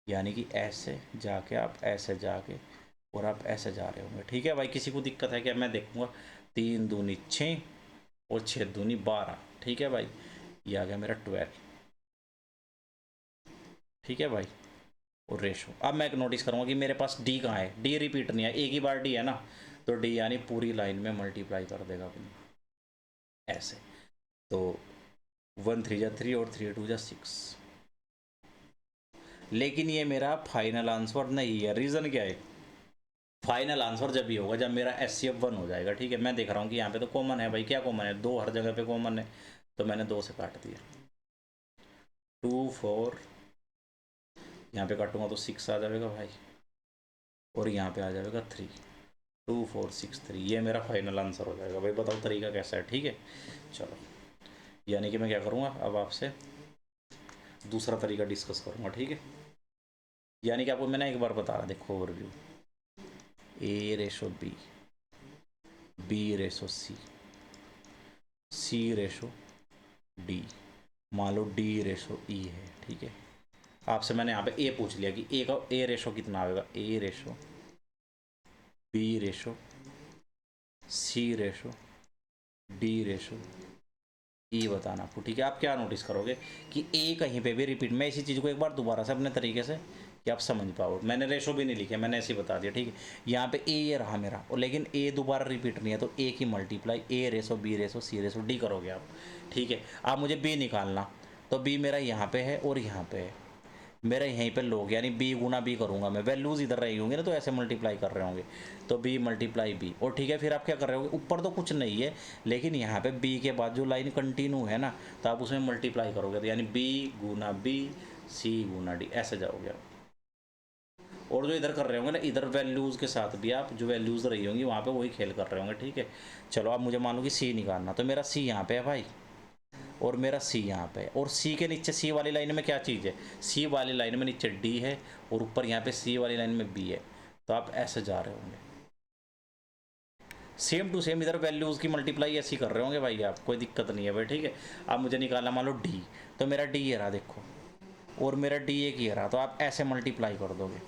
Speaker 1: यानी कि ऐसे जाके आप ऐसे जाके और आप ऐसे जा रहे होंगे, ठीक है भाई। किसी को दिक्कत है क्या? मैं देखूंगा। 3 दूनी 6 और 6 दूनी 12, ठीक है भाई। ये आ गया मेरा 12, ठीक है भाई। और रेशो अब मैं नोटिस करूँगा कि मेरे पास डी कहाँ है? डी रिपीट नहीं है, एक ही बार डी है ना, तो डी यानी पूरी लाइन में मल्टीप्लाई कर देगा अपनी, ऐसे। तो 1 3 जा 3 और 3 2 जा 6। लेकिन ये मेरा फाइनल आंसर नहीं है। रीज़न क्या है? फाइनल आंसर जब भी होगा जब मेरा एस सी एफ 1 हो जाएगा, ठीक है। मैं देख रहा हूँ कि यहाँ पे तो कॉमन है भाई, क्या कॉमन है? 2 हर जगह पे कॉमन है, तो मैंने 2 से काट दिया। 2 4 यहाँ पे काटूंगा तो 6 आ जाएगा भाई, और यहाँ पे आ जाएगा 3। 2 4 6 3, ये मेरा फाइनल आंसर हो जाएगा भाई। बताओ तरीका कैसा है, ठीक है। चलो, यानी कि मैं क्या करूँगा अब आपसे दूसरा तरीका डिस्कस करूँगा, ठीक है। यानी कि आपको मैंने एक बार बता रहा, देखो ओवरव्यू। ए रेशो बी, बी रेशो सी, सी रेशो डी, मान लो डी रेशो ई है, ठीक है। आपसे मैंने यहाँ पे ए पूछ लिया कि ए का ए रेशो कितना आएगा? ए रेशो बी रेशो सी रेशो डी रेशो ई बताना आपको, ठीक है। आप क्या नोटिस करोगे कि ए कहीं पे भी रिपीट, मैं इसी चीज़ को एक बार दोबारा से अपने तरीके से कि आप समझ पाओ, मैंने रेशो भी नहीं लिखे, मैंने ऐसे ही बता दिया, ठीक है। यहाँ पे ए ये रहा मेरा, और लेकिन ए दोबारा रिपीट नहीं है, तो ए की मल्टीप्लाई ए रेशो बी रेशो सी रेशो डी करोगे आप, ठीक है। आप मुझे बी निकालना, तो बी मेरा यहाँ पे है और यहाँ पे है, मेरा यहीं पे लोग, यानी बी गुना बी करूँगा मैं, वैल्यूज़ इधर रही होंगे ना, तो ऐसे मल्टीप्लाई कर रहे होंगे, तो बी मल्टीप्लाई बी। और ठीक है, फिर आप क्या कर रहे होगे? ऊपर तो कुछ नहीं है, लेकिन यहाँ पे बी के बाद जो लाइन कंटिन्यू है ना, तो आप उसमें मल्टीप्लाई करोगे, तो यानी बी गुना बी सी गुना डी, ऐसे जाओगे आप। और जो इधर कर रहे होंगे ना, इधर वैल्यूज़ के साथ भी आप जो वैल्यूज़ रही होंगी वहाँ पे वही खेल कर रहे होंगे, ठीक है। चलो, अब मुझे मान लो कि सी निकालना, तो मेरा सी यहाँ पे है भाई, और मेरा सी यहाँ पे है, और सी के नीचे सी वाली लाइन में क्या चीज़ है? सी वाली लाइन में नीचे डी है, और ऊपर यहाँ पे सी वाली लाइन में बी है, तो आप ऐसे जा रहे होंगे, सेम टू सेम इधर वैल्यूज़ की मल्टीप्लाई ऐसी कर रहे होंगे भाई आप, कोई दिक्कत नहीं है भाई, ठीक है। अब मुझे निकालना मान लो डी, तो मेरा डी ये रहा देखो, और मेरा डी एक ये रहा, तो आप ऐसे मल्टीप्लाई कर दोगे,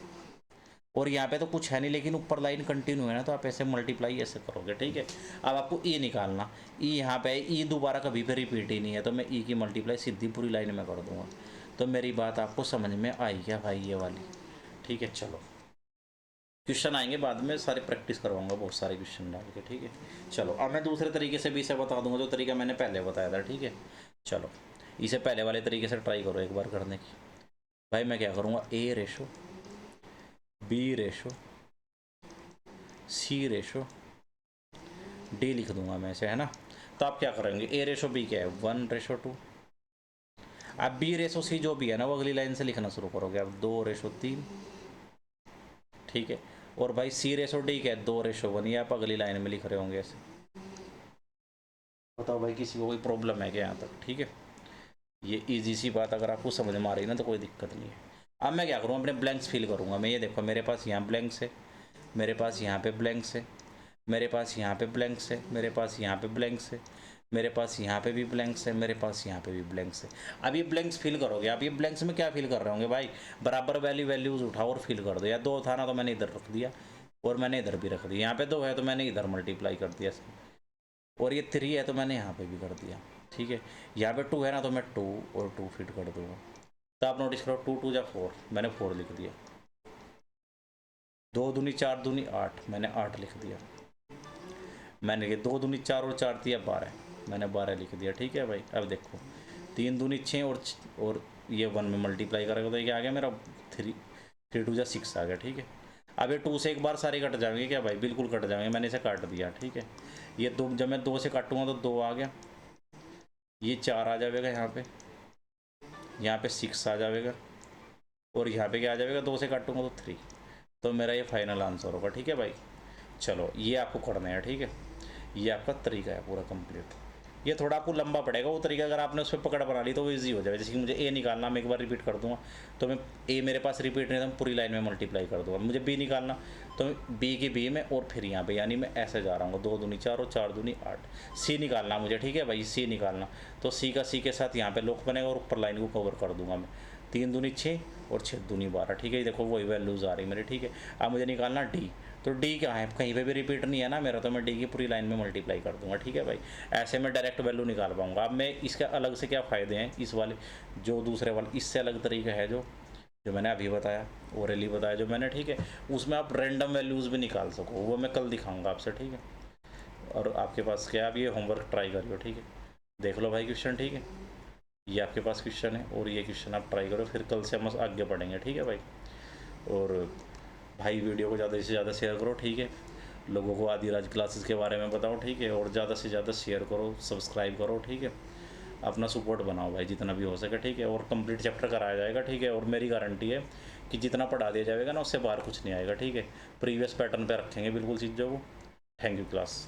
Speaker 1: और यहाँ पे तो कुछ है नहीं, लेकिन ऊपर लाइन कंटिन्यू है ना, तो आप ऐसे मल्टीप्लाई ऐसे करोगे, ठीक है। अब आपको ई निकालना, ई यहाँ पे है, ई दोबारा कभी भी रिपीट ही नहीं है, तो मैं ई की मल्टीप्लाई सीधी पूरी लाइन में कर दूंगा। तो मेरी बात आपको समझ में आई क्या भाई, ये वाली, ठीक है। चलो, क्वेश्चन आएंगे बाद में, सारे प्रैक्टिस करवाऊंगा, बहुत सारे क्वेश्चन डाल के, ठीक है। चलो, अब मैं दूसरे तरीके से भी इसे बता दूंगा, जो तरीका मैंने पहले बताया था, ठीक है। चलो, इसे पहले वाले तरीके से ट्राई करो एक बार करने की। भाई मैं क्या करूँगा? ए रेशो बी रेशो सी रेशो डी लिख दूंगा मैं इसे, है ना। तो आप क्या करेंगे? ए रेशो बी क्या है? 1 रेशो 2। अब बी रेशो सी जो भी है ना, वो अगली लाइन से लिखना शुरू करोगे आप, 2 रेशो 3, ठीक है। और भाई सी रेशो डी क्या है? 2 रेशो 1, ये आप अगली लाइन में लिख रहे होंगे ऐसे। बताओ भाई, किसी को कोई प्रॉब्लम है क्या यहाँ तक? ठीक है, ये इजी सी बात अगर आपको समझ में आ रही है ना तो कोई दिक्कत नहीं है। अब मैं क्या करूँ, अपने ब्लैंक्स फिल करूँगा मैं। ये देखो मेरे पास यहाँ ब्लैंक्स है, मेरे पास यहाँ पे ब्लैंक्स है, मेरे पास यहाँ पे ब्लैंक्स है, मेरे पास यहाँ पे ब्लैंक्स है, मेरे पास यहाँ पे भी ब्लैंक्स है, मेरे पास यहाँ पे भी ब्लैंक्स है। अब ये ब्लैंक्स फिल करोगे आप। ये ब्लैंक्स में क्या फिल कर रहे होंगे भाई, बराबर वैल्यूज़ उठाओ और फिल कर दो। या 2 था ना तो मैंने इधर रख दिया और मैंने इधर भी रख दिया। यहाँ पे 2 है तो मैंने इधर मल्टीप्लाई कर दिया, और ये 3 है तो मैंने यहाँ पे भी कर दिया। ठीक है, यहाँ पे 2 है ना तो मैं 2 और 2 फिट कर दूंगा। तो आप नोटिस करो 2 2 जा 4, मैंने 4 लिख दिया। 2 दूनी 4 दूनी 8, मैंने 8 लिख दिया। मैंने ये 2 दूनी 4 और 4 दिया 12, मैंने 12 लिख दिया। ठीक है भाई, अब देखो 3 दूनी 6 और ये 1 में मल्टीप्लाई करेगा तो ये क्या आ गया मेरा 3 2 जा 6 आ गया। ठीक है, अब ये 2 से एक बार सारे कट जाएंगे क्या भाई, बिल्कुल कट जाएंगे। मैंने इसे काट दिया। ठीक है, ये 2 जब मैं 2 से काटूंगा तो 2 आ गया, ये 4 आ जाएगा यहाँ पे 6 आ जाएगा, और यहाँ पे क्या आ जाएगा, 2 से काटूंगा तो 3। तो मेरा ये फाइनल आंसर होगा। ठीक है भाई, चलो ये आपको करना है। ठीक है, ये आपका तरीका है पूरा कंप्लीट। ये थोड़ा आपको लंबा पड़ेगा वो तरीका, अगर आपने उस पर पकड़ बना ली तो वो ईजी हो जाएगा। जैसे कि मुझे ए निकालना, मैं एक बार रिपीट कर दूंगा तो मैं ए मेरे पास रिपीट नहीं था, मैं पूरी लाइन में मल्टीप्लाई कर दूंगा। मुझे बी निकालना तो बी की बी में और फिर यहाँ पे, यानी मैं ऐसे जा रहा हूँ 2 दूनी 4 और 4 दूनी 8। सी निकालना मुझे। ठीक है भाई, सी निकालना तो सी का सी के साथ यहाँ पे लॉक बनेगा और ऊपर लाइन को कवर कर दूंगा मैं। 3 दूनी 6 और 6 दूनी 12। ठीक है, ये देखो वही वैल्यूज़ आ रही मेरी। ठीक है, अब मुझे निकालना डी। तो डी क्या है, कहीं पे भी रिपीट नहीं है ना मेरा, तो मैं डी की पूरी लाइन में मल्टीप्लाई कर दूंगा। ठीक है भाई, ऐसे मैं डायरेक्ट वैल्यू निकाल पाऊंगा। अब मैं इसका अलग से क्या फ़ायदे हैं इस वाले, जो दूसरे वाले इससे अलग तरीका है जो मैंने अभी बताया, ओरली बताया जो मैंने। ठीक है, उसमें आप रैंडम वैल्यूज़ भी निकाल सको, वो मैं कल दिखाऊंगा आपसे। ठीक है, और आपके पास क्या, आप ये होमवर्क ट्राई करियो। ठीक है, देख लो भाई क्वेश्चन। ठीक है, ये आपके पास क्वेश्चन है और ये क्वेश्चन आप ट्राई करो, फिर कल से हम आगे बढ़ेंगे। ठीक है भाई, और भाई वीडियो को ज़्यादा से ज़्यादा शेयर करो। ठीक है, लोगों को आदिराज क्लासेस के बारे में बताओ। ठीक है, और ज़्यादा से ज़्यादा शेयर करो, सब्सक्राइब करो। ठीक है, अपना सपोर्ट बनाओ भाई जितना भी हो सके। ठीक है, और कंप्लीट चैप्टर कराया जाएगा। ठीक है, और मेरी गारंटी है कि जितना पढ़ा दिया जाएगा ना उससे बाहर कुछ नहीं आएगा। ठीक है, प्रीवियस पैटर्न पे रखेंगे बिल्कुल चीज़ों को। Thank you class.